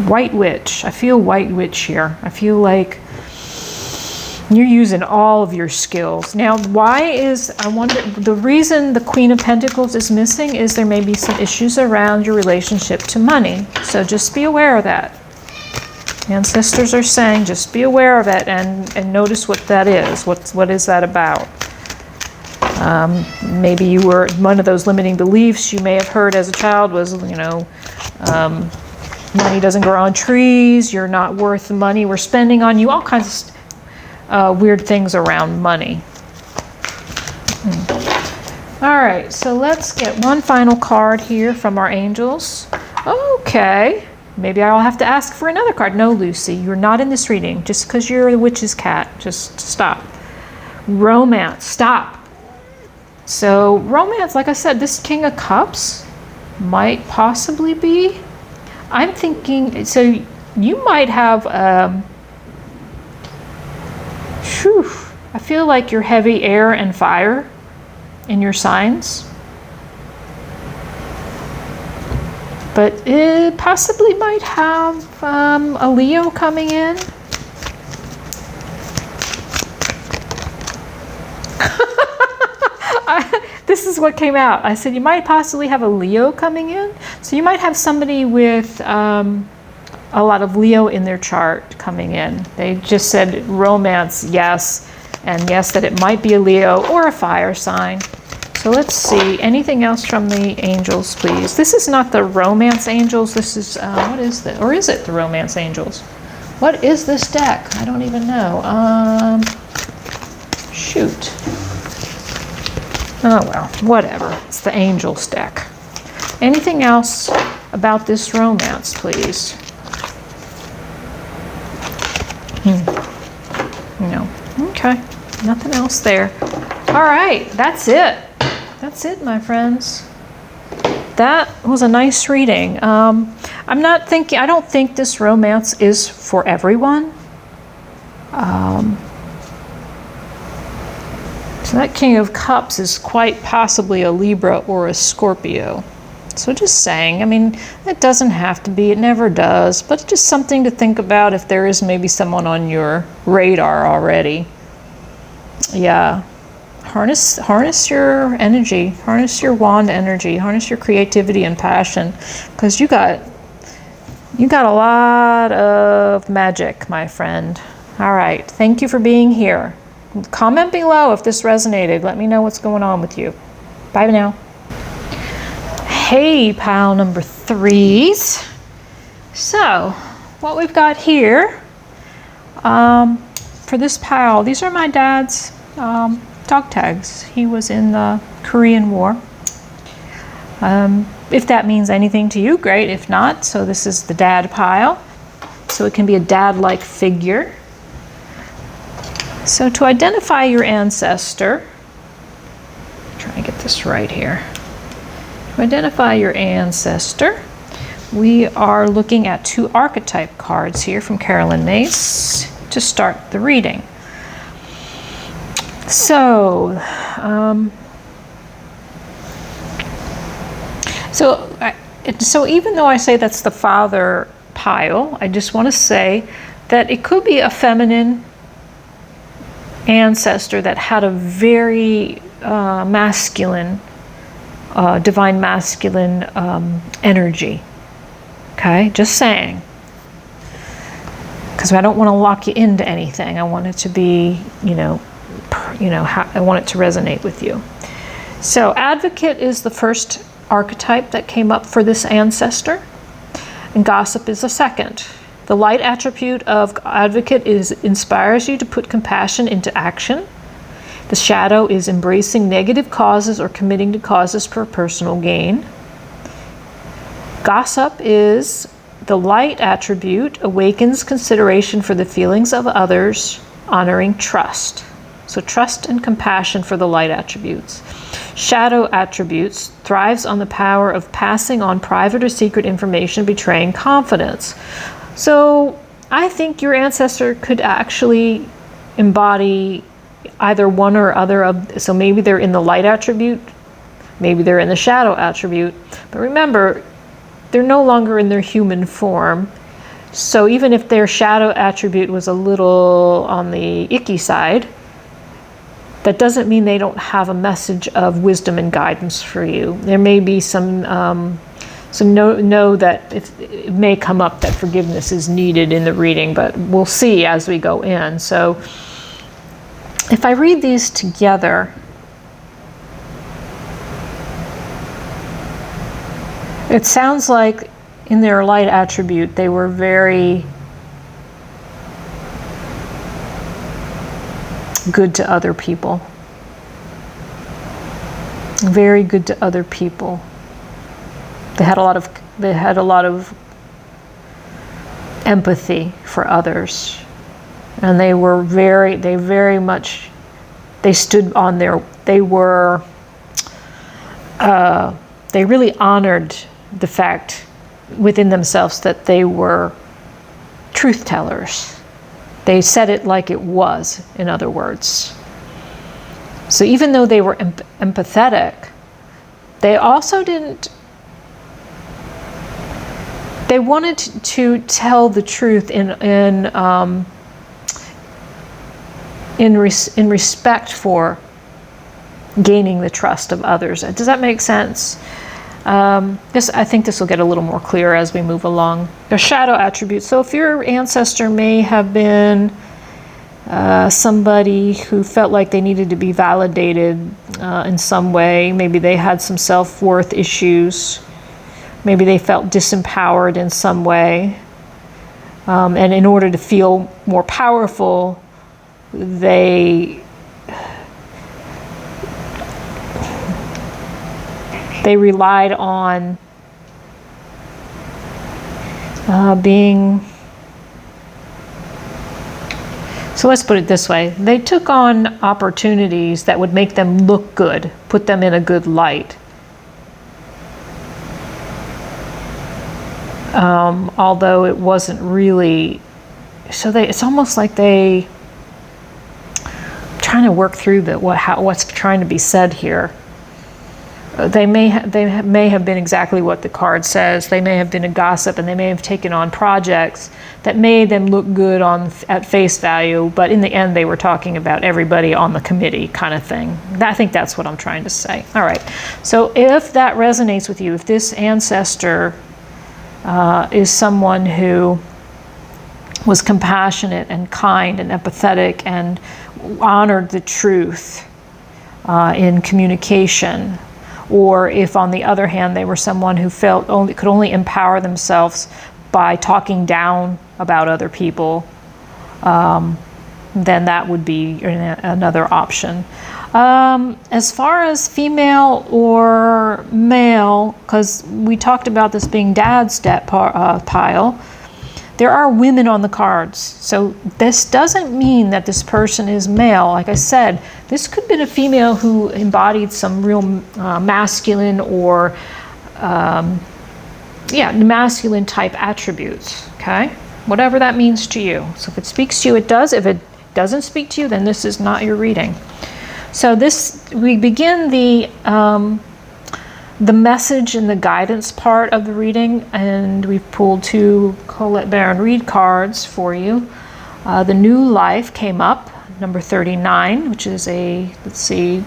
White witch. I feel white witch here. I feel like you're using all of your skills. Now, I wonder, the reason the Queen of Pentacles is missing is there may be some issues around your relationship to money. So just be aware of that. Ancestors are saying just be aware of it and notice what that is. What is that about? Maybe you were, one of those limiting beliefs you may have heard as a child was, money doesn't grow on trees, you're not worth the money we're spending on you, all kinds of weird things around money. All right, so let's get one final card here from our angels. Okay. Maybe I'll have to ask for another card. No, Lucy, you're not in this reading. Just because you're the witch's cat, just stop. Romance, stop. So romance, like I said, this King of Cups might possibly be. I'm thinking, so you might have, I feel like you're heavy air and fire in your signs. But it possibly might have a Leo coming in. This is what came out. I said you might possibly have a Leo coming in. So you might have somebody with a lot of Leo in their chart coming in. They just said romance, yes. And yes, that it might be a Leo or a fire sign. So let's see, anything else from the angels, please? This is not the romance angels. This is, what is this? Or is it the romance angels? What is this deck? I don't even know. Shoot. Oh, well, whatever. It's the angels deck. Anything else about this romance, please? No. Okay. Nothing else there. All right. That's it. That's it, my friends. That was a nice reading. I don't think this romance is for everyone. So that King of Cups is quite possibly a Libra or a Scorpio. So just saying, I mean, it doesn't have to be, it never does, but just something to think about if there is maybe someone on your radar already. Yeah. Harness your energy, harness your wand energy, harness your creativity and passion, because you got a lot of magic, my friend. All right, thank you for being here. Comment below if this resonated. Let me know what's going on with you. Bye now. Hey, pile number 3s. So, what we've got here for this pile, these are my dad's dog tags. He was in the Korean War. If that means anything to you, great. If not, so this is the dad pile. So it can be a dad-like figure. So to identify your ancestor, try to get this right here. To identify your ancestor, we are looking at 2 archetype cards here from Carolyn Myss to start the reading. So, so even though I say that's the father pile, I just want to say that it could be a feminine ancestor that had a very masculine, divine masculine energy. Okay, just saying. Because I don't want to lock you into anything. I want it to be, I want it to resonate with you. So advocate is the first archetype that came up for this ancestor, and gossip is the second. The light attribute of advocate inspires you to put compassion into action. The shadow is embracing negative causes or committing to causes for personal gain. Gossip is the light attribute, awakens consideration for the feelings of others, honoring trust. So trust and compassion for the light attributes. Shadow attributes thrives on the power of passing on private or secret information, betraying confidence. So I think your ancestor could actually embody either one or other of, so maybe they're in the light attribute, maybe they're in the shadow attribute, but remember, they're no longer in their human form. So even if their shadow attribute was a little on the icky side, that doesn't mean they don't have a message of wisdom and guidance for you. There may be some know that it may come up that forgiveness is needed in the reading, but we'll see as we go in. So if I read these together, it sounds like in their light attribute, they were very good to other people. Very good to other people. They had a lot of empathy for others. And they stood on their, they really honored the fact within themselves that they were truth tellers. They said it like it was, in other words. So even though they were empathetic, they also they wanted to tell the truth in respect for gaining the trust of others. Does that make sense? I think this will get a little more clear as we move along. The shadow attributes. So if your ancestor may have been somebody who felt like they needed to be validated in some way, maybe they had some self-worth issues, maybe they felt disempowered in some way, and in order to feel more powerful, they relied on being, so let's put it this way, they took on opportunities that would make them look good, put them in a good light. Although it wasn't really, so it's almost like they trying to work through what's trying to be said here. They may have been exactly what the card says. They may have been a gossip, and they may have taken on projects that made them look good at face value, but in the end they were talking about everybody on the committee kind of thing. I think that's what I'm trying to say. All right, so if that resonates with you, if this ancestor is someone who was compassionate and kind and empathetic and honored the truth in communication, or if on the other hand they were someone who could only empower themselves by talking down about other people, then that would be another option. As far as female or male, because we talked about this being dad's pile, there are women on the cards. So this doesn't mean that this person is male. Like I said, this could have been a female who embodied some real masculine or, masculine type attributes, okay? Whatever that means to you. So if it speaks to you, it does. If it doesn't speak to you, then this is not your reading. So we begin the message and the guidance part of the reading, and we've pulled 2 Colette Baron Reid cards for you. The New Life came up, number 39, which is a,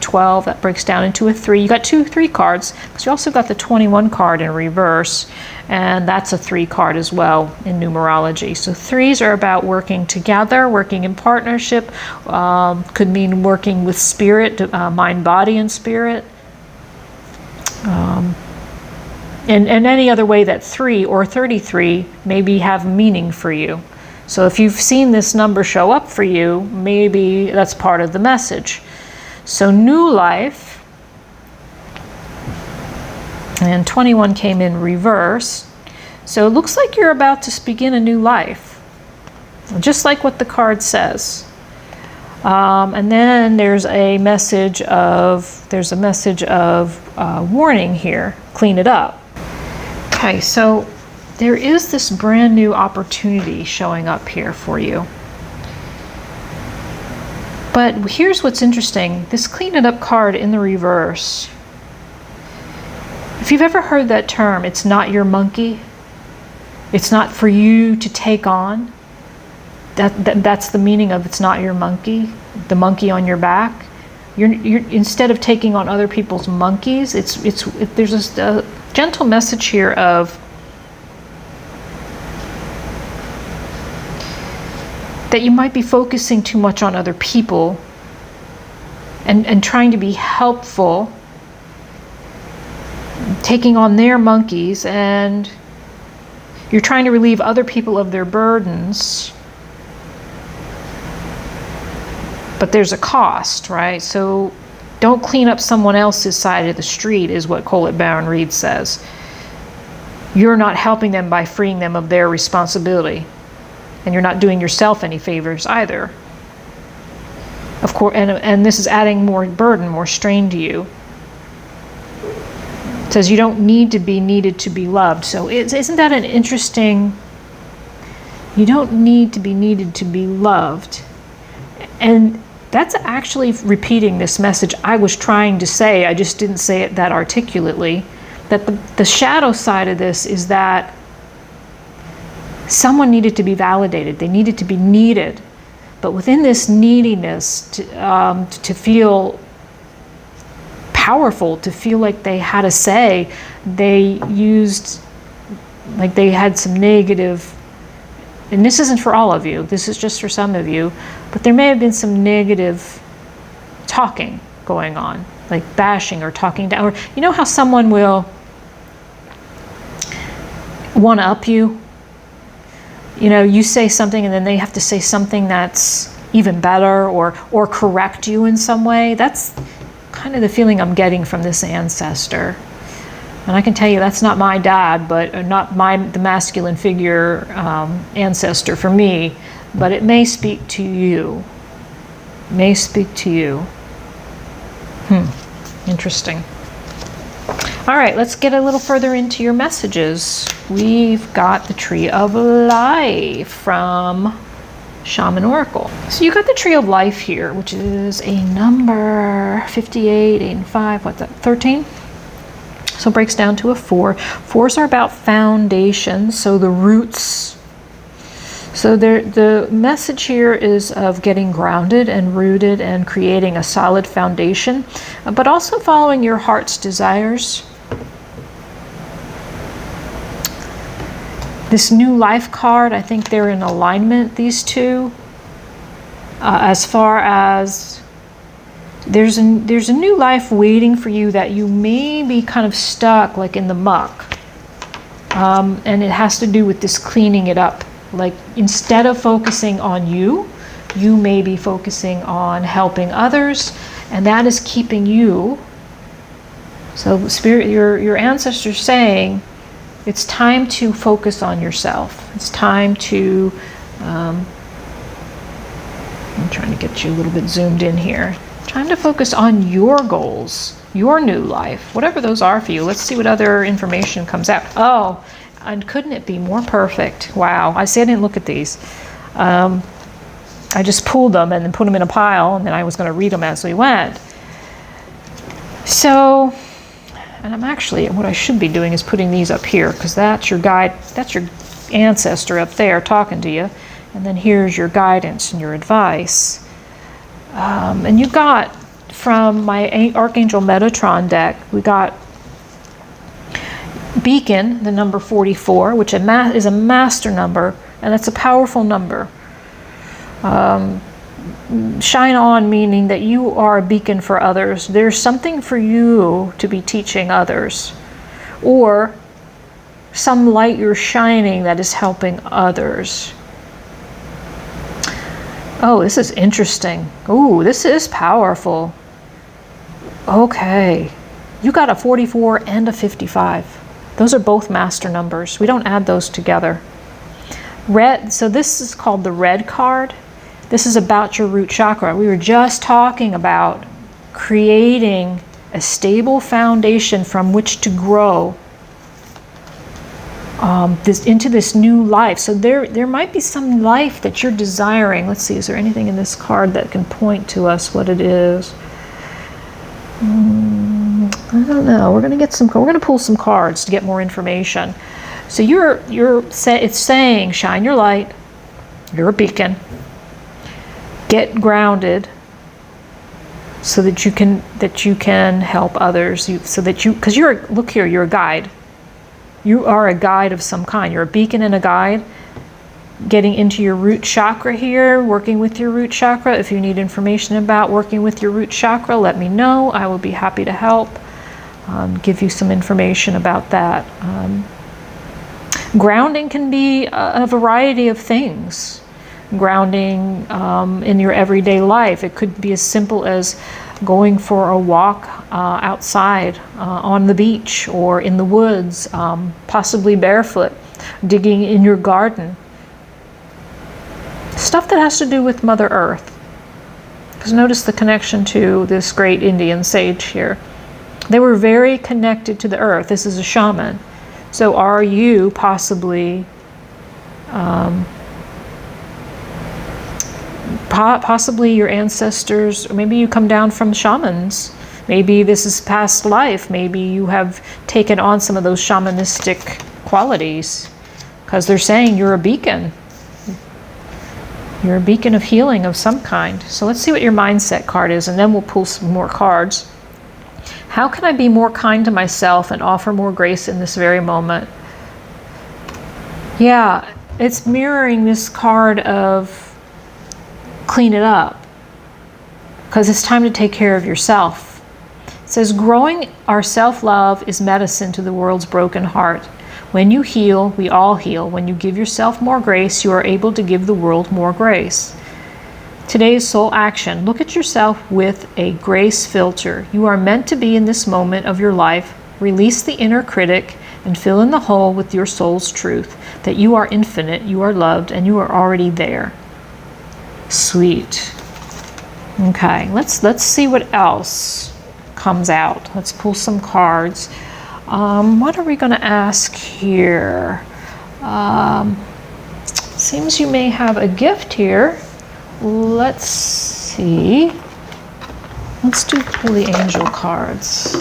12, that breaks down into a 3. You got 2 3 cards, because you also got the 21 card in reverse, and that's a 3 card as well in numerology. So 3s are about working together, working in partnership, could mean working with spirit, mind, body, and spirit. And any other way that 3 or 33 maybe have meaning for you. So if you've seen this number show up for you, maybe that's part of the message. So New Life, and 21 came in reverse. So it looks like you're about to begin a new life, just like what the card says. And then there's a message of warning here. Clean it up. Okay, so there is this brand new opportunity showing up here for you. But here's what's interesting. This clean it up card in the reverse. If you've ever heard that term, it's not your monkey. It's not for you to take on. That's the meaning of it's not your monkey, the monkey on your back. You're instead of taking on other people's monkeys, there's a gentle message here of that you might be focusing too much on other people and trying to be helpful, taking on their monkeys, and you're trying to relieve other people of their burdens. But there's a cost, right? So don't clean up someone else's side of the street, is what Colette Baron Reid says. You're not helping them by freeing them of their responsibility. And you're not doing yourself any favors either. Of course, and this is adding more burden, more strain to you. It says you don't need to be needed to be loved. So isn't that an interesting, you don't need to be needed to be loved. And that's actually repeating this message I was trying to say. I just didn't say it that articulately. That the shadow side of this is that someone needed to be validated. They needed to be needed. But within this neediness, to feel powerful, to feel like they had a say, they used, like they had some negative, and this isn't for all of you, this is just for some of you, but there may have been some negative talking going on, like bashing or talking down, or you know how someone will one-up you? You know, you say something and then they have to say something that's even better or correct you in some way. That's kind of the feeling I'm getting from this ancestor. And I can tell you that's not my dad, but not the masculine figure ancestor for me, but it may speak to you. It may speak to you. Interesting. All right, let's get a little further into your messages. We've got the Tree of Life from Shaman Oracle. So you got the Tree of Life here, which is a number 58, 8, and 5, what's that, 13? So it breaks down to a 4. 4s are about foundations, so the roots. So the message here is of getting grounded and rooted and creating a solid foundation, but also following your heart's desires. This New Life card, I think they're in alignment, these two, as far as there's a new life waiting for you that you may be kind of stuck like in the muck. And it has to do with this cleaning it up. Like instead of focusing on you, you may be focusing on helping others, and that is keeping you. So Spirit, your ancestors saying, it's time to focus on yourself. It's time to, I'm trying to get you a little bit zoomed in here. Time to focus on your goals, your new life, whatever those are for you. Let's see what other information comes out. Oh, and couldn't it be more perfect? Wow, I say I didn't look at these. I just pulled them and then put them in a pile, and then I was going to read them as we went. So, and I'm actually, what I should be doing is putting these up here, because that's your guide, that's your ancestor up there talking to you. And then here's your guidance and your advice. And you got, from my Archangel Metatron deck, we got Beacon, the number 44, which is a master number, and it's a powerful number. Shine on, meaning that you are a beacon for others. There's something for you to be teaching others, or some light you're shining that is helping others. Oh, this is interesting. Ooh, this is powerful. Okay, you got a 44 and a 55. Those are both master numbers. We don't add those together. Red, so this is called the red card. This is about your root chakra. We were just talking about creating a stable foundation from which to grow into this new life. So there might be some life that you're desiring. Let's see, is there anything in this card that can point to us what it is? I don't know. We're going to pull some cards to get more information. So it's saying, shine your light. You're a beacon. Get grounded so that you can help others. Because look here, you're a guide. You are a guide of some kind. You're a beacon and a guide. Getting into your root chakra here, working with your root chakra. If you need information about working with your root chakra, let me know. I will be happy to help. Give you some information about that. Grounding can be a variety of things. Grounding in your everyday life. It could be as simple as going for a walk outside on the beach or in the woods, possibly barefoot, digging in your garden. Stuff that has to do with Mother Earth. Because notice the connection to this great Indian sage here. They were very connected to the earth. This is a shaman. So are you possibly possibly your ancestors, or maybe you come down from shamans. Maybe this is past life. Maybe you have taken on some of those shamanistic qualities, because they're saying you're a beacon. You're a beacon of healing of some kind. So let's see what your mindset card is, and then we'll pull some more cards. How can I be more kind to myself and offer more grace in this very moment? Yeah, it's mirroring this card of clean it up, because it's time to take care of yourself. It says, growing our self-love is medicine to the world's broken heart. When you heal, we all heal. When you give yourself more grace, you are able to give the world more grace. Today's soul action. Look at yourself with a grace filter. You are meant to be in this moment of your life. Release the inner critic and fill in the hole with your soul's truth, that you are infinite, you are loved, and you are already there. Sweet. Okay, let's see what else comes out. Let's pull some cards. What are we going to ask here? Seems you may have a gift here. Let's see. Let's pull the angel cards.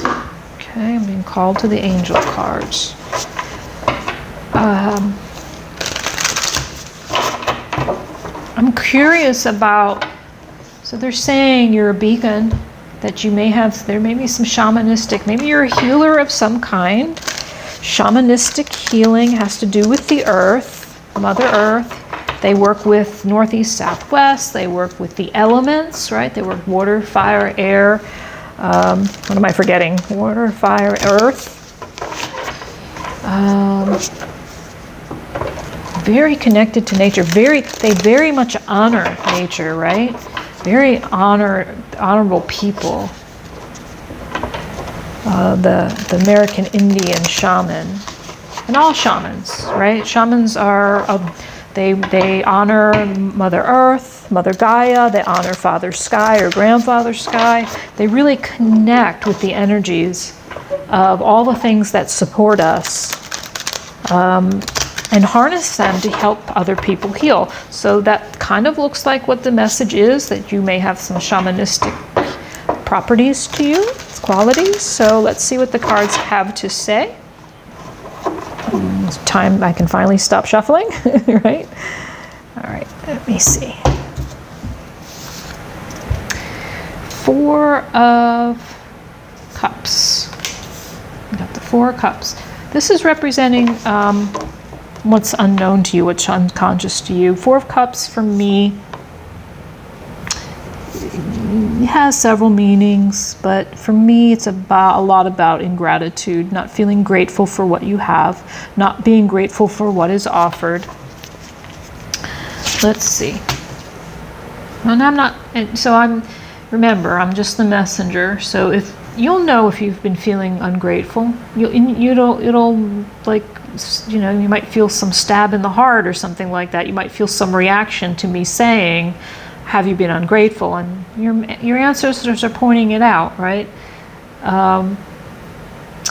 Okay, I'm being called to the angel cards. I'm curious about, so they're saying you're a beacon, that you may have, there may be some shamanistic, maybe you're a healer of some kind. Shamanistic healing has to do with the earth, Mother Earth. They work with northeast, southwest. They work with the elements, right? They work water, fire, air. What am I forgetting? Water, fire, earth. very connected to nature. They very much honor nature, right? Very honorable people. The American Indian shaman, and all shamans, right? Shamans are they honor Mother Earth, Mother Gaia. They honor Father Sky or Grandfather Sky. They really connect with the energies of all the things that support us, and harness them to help other people heal. So that kind of looks like what the message is, that you may have some shamanistic properties to you, qualities. So let's see what the cards have to say. It's time I can finally stop shuffling, right? All right, let me see. 4 of Cups. We got the 4 of Cups. This is representing what's unknown to you, what's unconscious to you. 4 of Cups for me, it has several meanings, but for me it's about a lot about ingratitude, not feeling grateful for what you have, not being grateful for what is offered. Let's see. And remember, I'm just the messenger, so if you'll know if you've been feeling ungrateful, it'll like, you know, you might feel some stab in the heart or something like that. You might feel some reaction to me saying, have you been ungrateful? And your ancestors are pointing it out, right?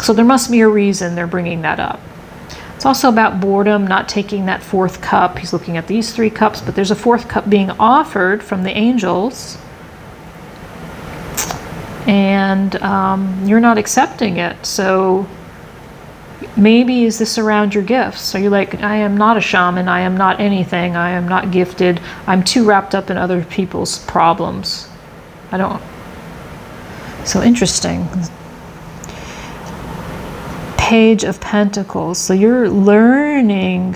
So there must be a reason they're bringing that up. It's also about boredom, not taking that 4th cup. He's looking at these 3 cups, but there's a 4th cup being offered from the angels, and you're not accepting it. So maybe is this around your gifts? Are you like, I am not a shaman, I am not anything, I am not gifted, I'm too wrapped up in other people's problems. So interesting. Page of Pentacles. So you're learning,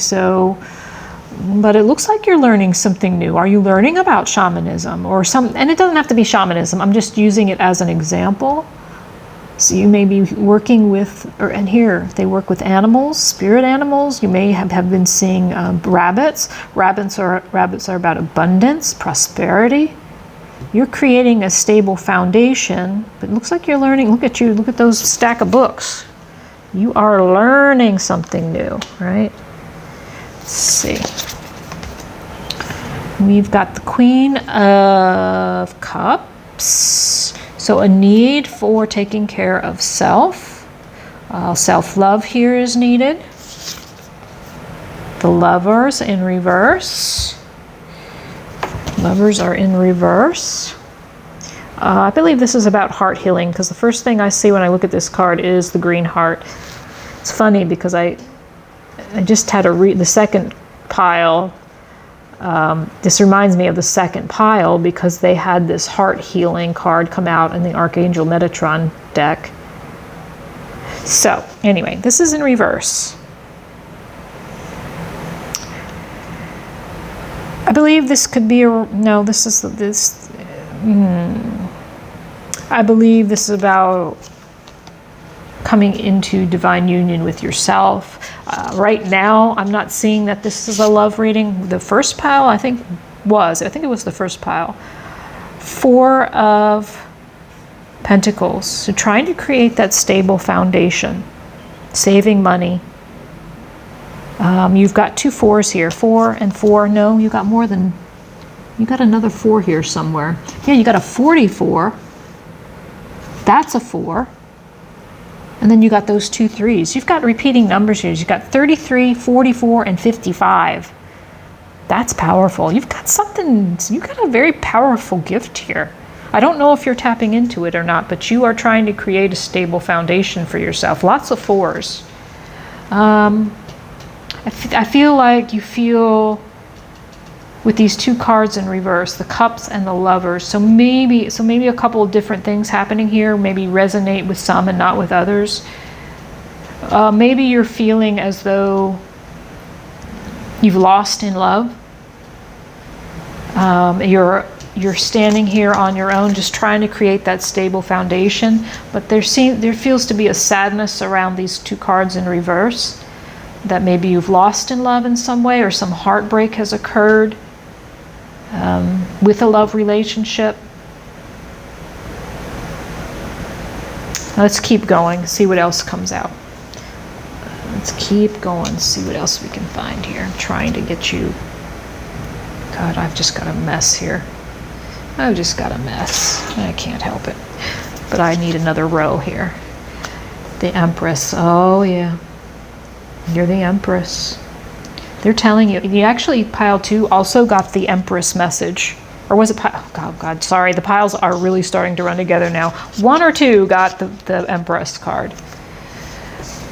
but it looks like you're learning something new. Are you learning about shamanism or and it doesn't have to be shamanism, I'm just using it as an example. So you may be working with, and here they work with animals, spirit animals. You may have been seeing rabbits. Rabbits are about abundance, prosperity. You're creating a stable foundation, but it looks like you're learning. Look at you, look at those stack of books. You are learning something new, right? Let's see. We've got the Queen of Cups. So a need for taking care of self. Self-love here is needed. The Lovers in reverse. Lovers are in reverse. I believe this is about heart healing, because the first thing I see when I look at this card is the green heart. It's funny because I just had the second pile. This reminds me of the second pile because they had this heart healing card come out in the Archangel Metatron deck. So anyway, this is in reverse. I believe this could be I believe this is about coming into divine union with yourself. Right now, I'm not seeing that this is a love reading. The first pile, I think it was the first pile. 4 of Pentacles. So trying to create that stable foundation, saving money. You've got 2 4s here, 4 and 4. No, you got another 4 here somewhere. Yeah, you got a 44. That's a 4. And then you got those 2 3s. You've got repeating numbers here. You've got 33, 44, and 55. That's powerful. You've got a very powerful gift here. I don't know if you're tapping into it or not, but you are trying to create a stable foundation for yourself. Lots of 4s. I feel like you feel with these 2 cards in reverse, the Cups and the Lovers. So maybe a couple of different things happening here. Maybe resonate with some and not with others. Maybe you're feeling as though you've lost in love. You're standing here on your own, just trying to create that stable foundation. But there feels to be a sadness around these 2 cards in reverse. that maybe you've lost in love in some way, or some heartbreak has occurred with a love relationship. Let's keep going, see what else comes out. Let's keep going, see what else we can find here. I'm trying to get you... God, I've just got a mess here. I've just got a mess. I can't help it. But I need another row here. The Empress. Oh, yeah. You're the Empress. They're telling you. You actually, pile 2 also got the Empress message. Or was it pile... Oh, God, sorry. The piles are really starting to run together now. 1 or 2 got the Empress card.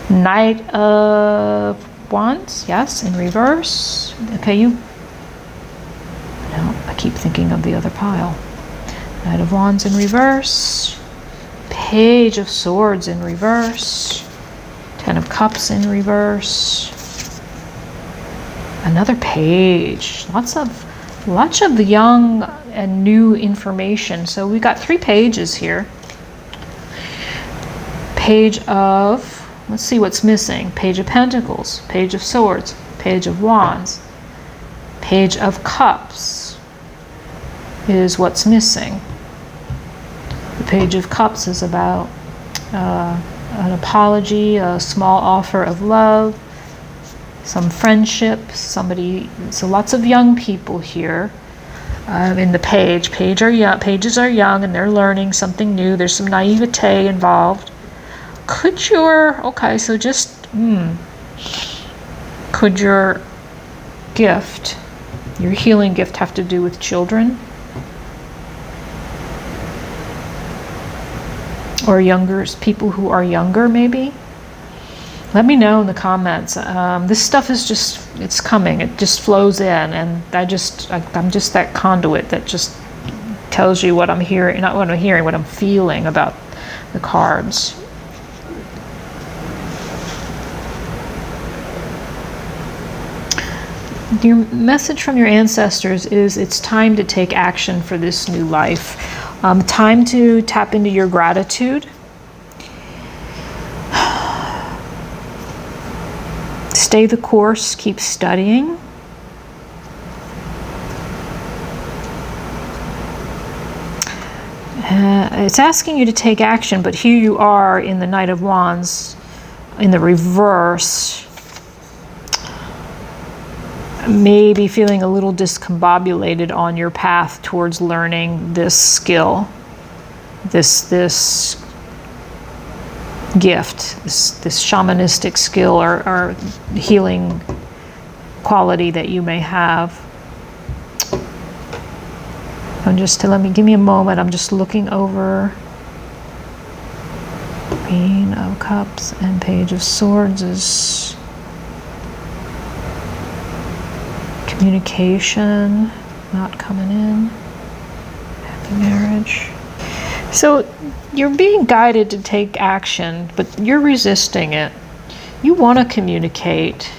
Knight of Wands. Yes, in reverse. Okay, you... No, I keep thinking of the other pile. Knight of Wands in reverse. Page of Swords in reverse. 10 of Cups in reverse. Another page. Lots of young and new information. So we got 3 pages here. Page of... Let's see what's missing. Page of Pentacles. Page of Swords. Page of Wands. Page of Cups is what's missing. The Page of Cups is about an apology, a small offer of love, some friendship, somebody. So lots of young people here in the page. Pages are young and they're learning something new. There's some naivete involved. Could your could your gift, your healing gift, have to do with children? Or younger, people who are younger, maybe? Let me know in the comments. This stuff is just, it's coming. It just flows in, and I'm just that conduit that just tells you what I'm hearing, not what I'm hearing, what I'm feeling about the cards. Your message from your ancestors is it's time to take action for this new life. Time to tap into your gratitude. Stay the course, keep studying. It's asking you to take action, but here you are in the Knight of Wands in the reverse. Maybe feeling a little discombobulated on your path towards learning this skill, this gift, this shamanistic skill or healing quality that you may have. Give me a moment. I'm just looking over. Queen of Cups and Page of Swords is communication not coming in. Happy marriage. So you're being guided to take action, but you're resisting it. You want to communicate.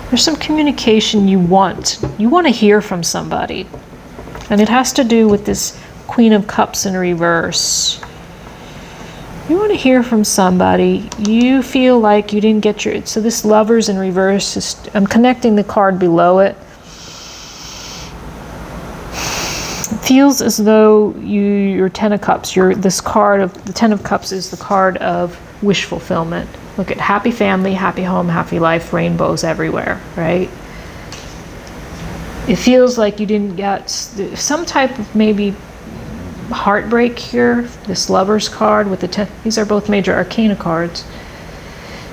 There's some communication you want. You want to hear from somebody. And it has to do with this Queen of Cups in reverse. You want to hear from somebody. You feel like you didn't get your... So this Lovers in reverse is... I'm connecting the card below it. It feels as though your 10 of Cups, this card of... The 10 of Cups is the card of wish fulfillment. Look at happy family, happy home, happy life, rainbows everywhere, right? It feels like you didn't get some type of maybe heartbreak here. This Lovers card with the 10, these are both major arcana cards.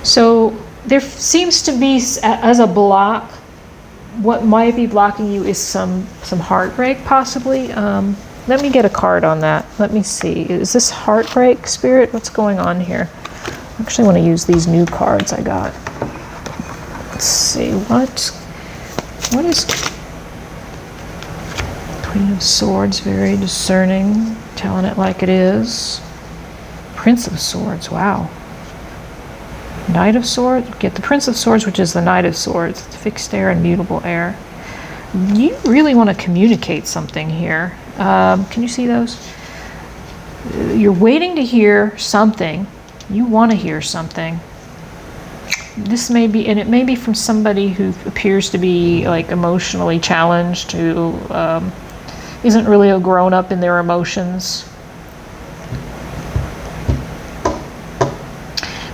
So there seems to be, as a block, what might be blocking you is some heartbreak possibly. Let me get a card on that. Let me see. Is this heartbreak, Spirit? What's going on here? I actually want to use these new cards I got. Let's see. What is... Queen of Swords, very discerning, telling it like it is. Prince of Swords, wow. Knight of Swords, get the Prince of Swords, which is the Knight of Swords. It's fixed air and mutable air. You really want to communicate something here. Can you see those? You're waiting to hear something. You want to hear something. this may be, and it may be from somebody who appears to be like emotionally challenged, who isn't really a grown up in their emotions.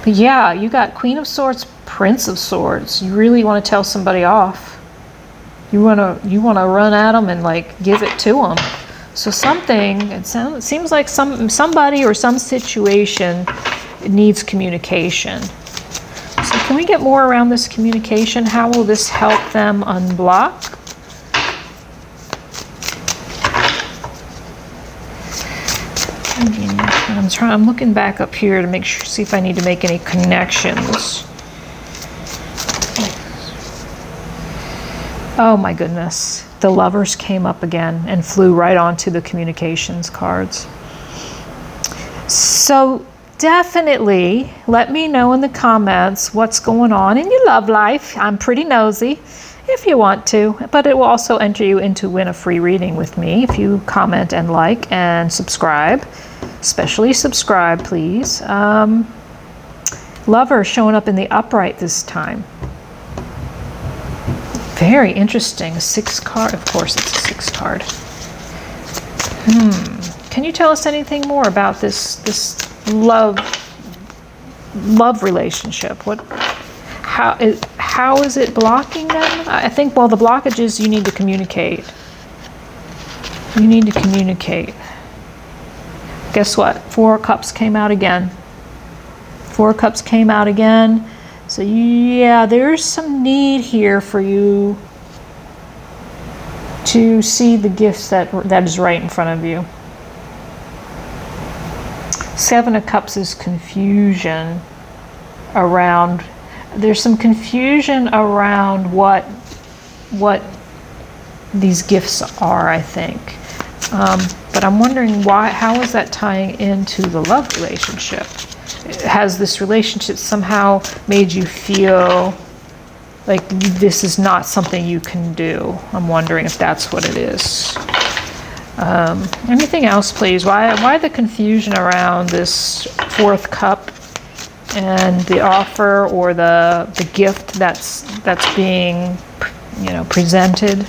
But yeah, you got Queen of Swords, Prince of Swords. You really want to tell somebody off. You want to run at them and like give it to them. So something, it seems like somebody or some situation needs communication. So can we get more around this communication? How will this help them unblock? I'm looking back up here to make sure, see if I need to make any connections. Oh my goodness. The Lovers came up again and flew right onto the communications cards. So definitely let me know in the comments what's going on in your love life. I'm pretty nosy if you want to, but it will also enter you into win a free reading with me if you comment and like and subscribe. Especially subscribe, please. Lover showing up in the upright this time. Very interesting. A 6 card. Of course, it's a 6 card. Can you tell us anything more about this love relationship? How is it blocking them? I think, well, the blockage is you need to communicate. You need to communicate. Guess what? 4 of Cups came out again. 4 of Cups came out again. So yeah, there's some need here for you to see the gifts that is right in front of you. 7 of Cups is confusion around, there's some confusion around what these gifts are, I think. But I'm wondering how is that tying into the love relationship? Has this relationship somehow made you feel like this is not something you can do? I'm wondering if that's what it is. Anything else, please? Why the confusion around this 4th cup and the offer or the gift that's being, presented?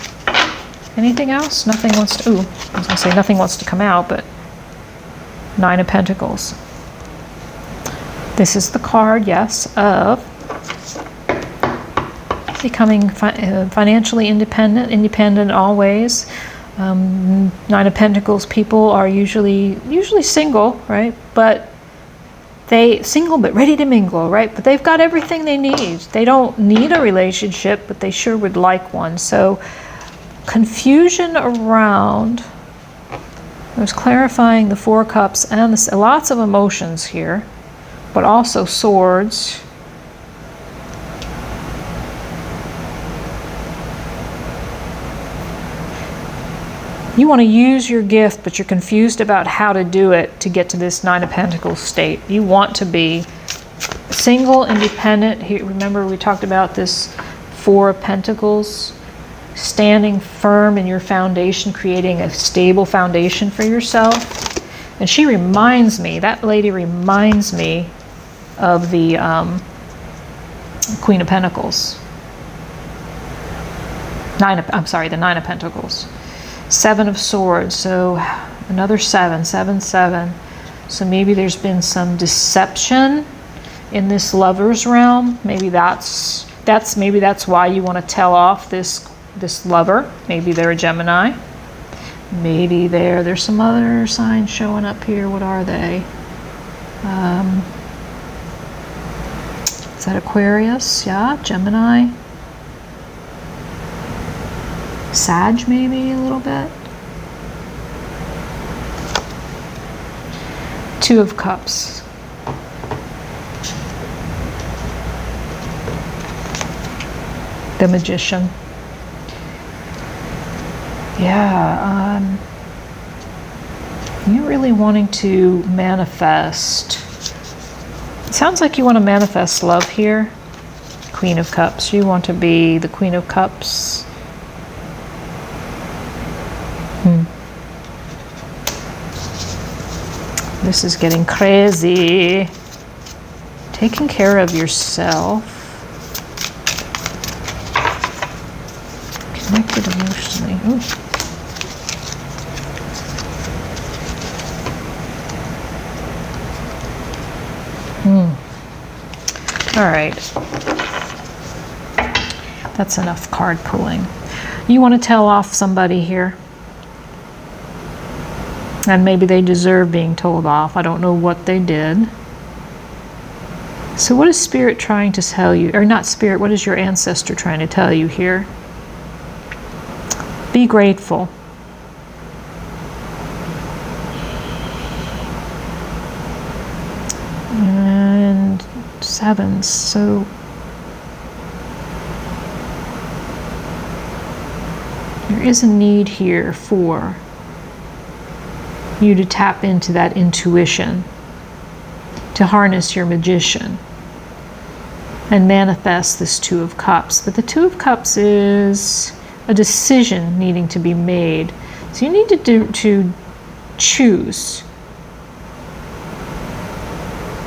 Anything else? Nothing wants to. Ooh, I was gonna say nothing wants to come out, but 9 of Pentacles. This is the card, yes, of becoming financially independent always. 9 of Pentacles people are usually single, right? But single but ready to mingle, right? But they've got everything they need. They don't need a relationship, but they sure would like one. So confusion around, I was clarifying the 4 cups and lots of emotions here, but also swords. You want to use your gift, but you're confused about how to do it to get to this 9 of Pentacles state. You want to be single, independent. Here, remember we talked about this 4 of Pentacles, standing firm in your foundation, creating a stable foundation for yourself. And she reminds me, that lady reminds me of the Queen of Pentacles. The 9 of Pentacles. 7 of Swords, so another 7. So maybe there's been some deception in this lover's realm. Maybe that's why you want to tell off this lover. Maybe they're a Gemini. Maybe there's some other signs showing up here. What are they? Is that Aquarius? Yeah, Gemini. Sag, maybe a little bit. 2 of Cups. The Magician. Yeah, you're really wanting to manifest. It sounds like you want to manifest love here. Queen of Cups. You want to be the Queen of Cups. This is getting crazy. Taking care of yourself. Connected emotionally. Ooh. All right. That's enough card pulling. You want to tell off somebody here. And maybe they deserve being told off. I don't know what they did. So what is Spirit trying to tell you? Or not Spirit, what is your ancestor trying to tell you here? Be grateful. And 7. So there is a need here for you to tap into that intuition, to harness your magician and manifest this 2 of Cups. But the 2 of Cups is a decision needing to be made. So you need to choose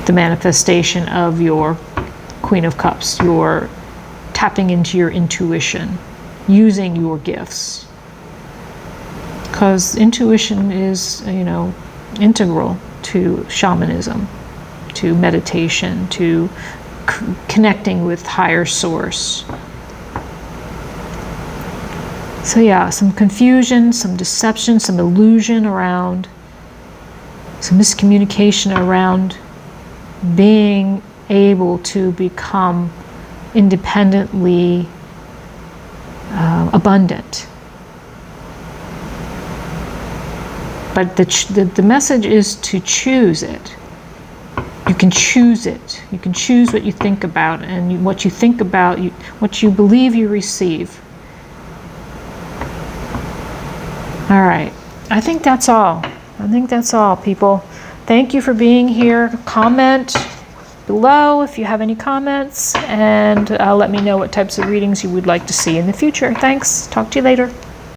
the manifestation of your Queen of Cups, your tapping into your intuition, using your gifts. Because intuition is, you know, integral to shamanism, to meditation, to connecting with higher source. So yeah, some confusion, some deception, some illusion around, some miscommunication around being able to become independently abundant. But the message is to choose it. You can choose it. You can choose what you think about, and what you think about, what you believe you receive. All right. I think that's all. I think that's all, people. Thank you for being here. Comment below if you have any comments, and let me know what types of readings you would like to see in the future. Thanks. Talk to you later.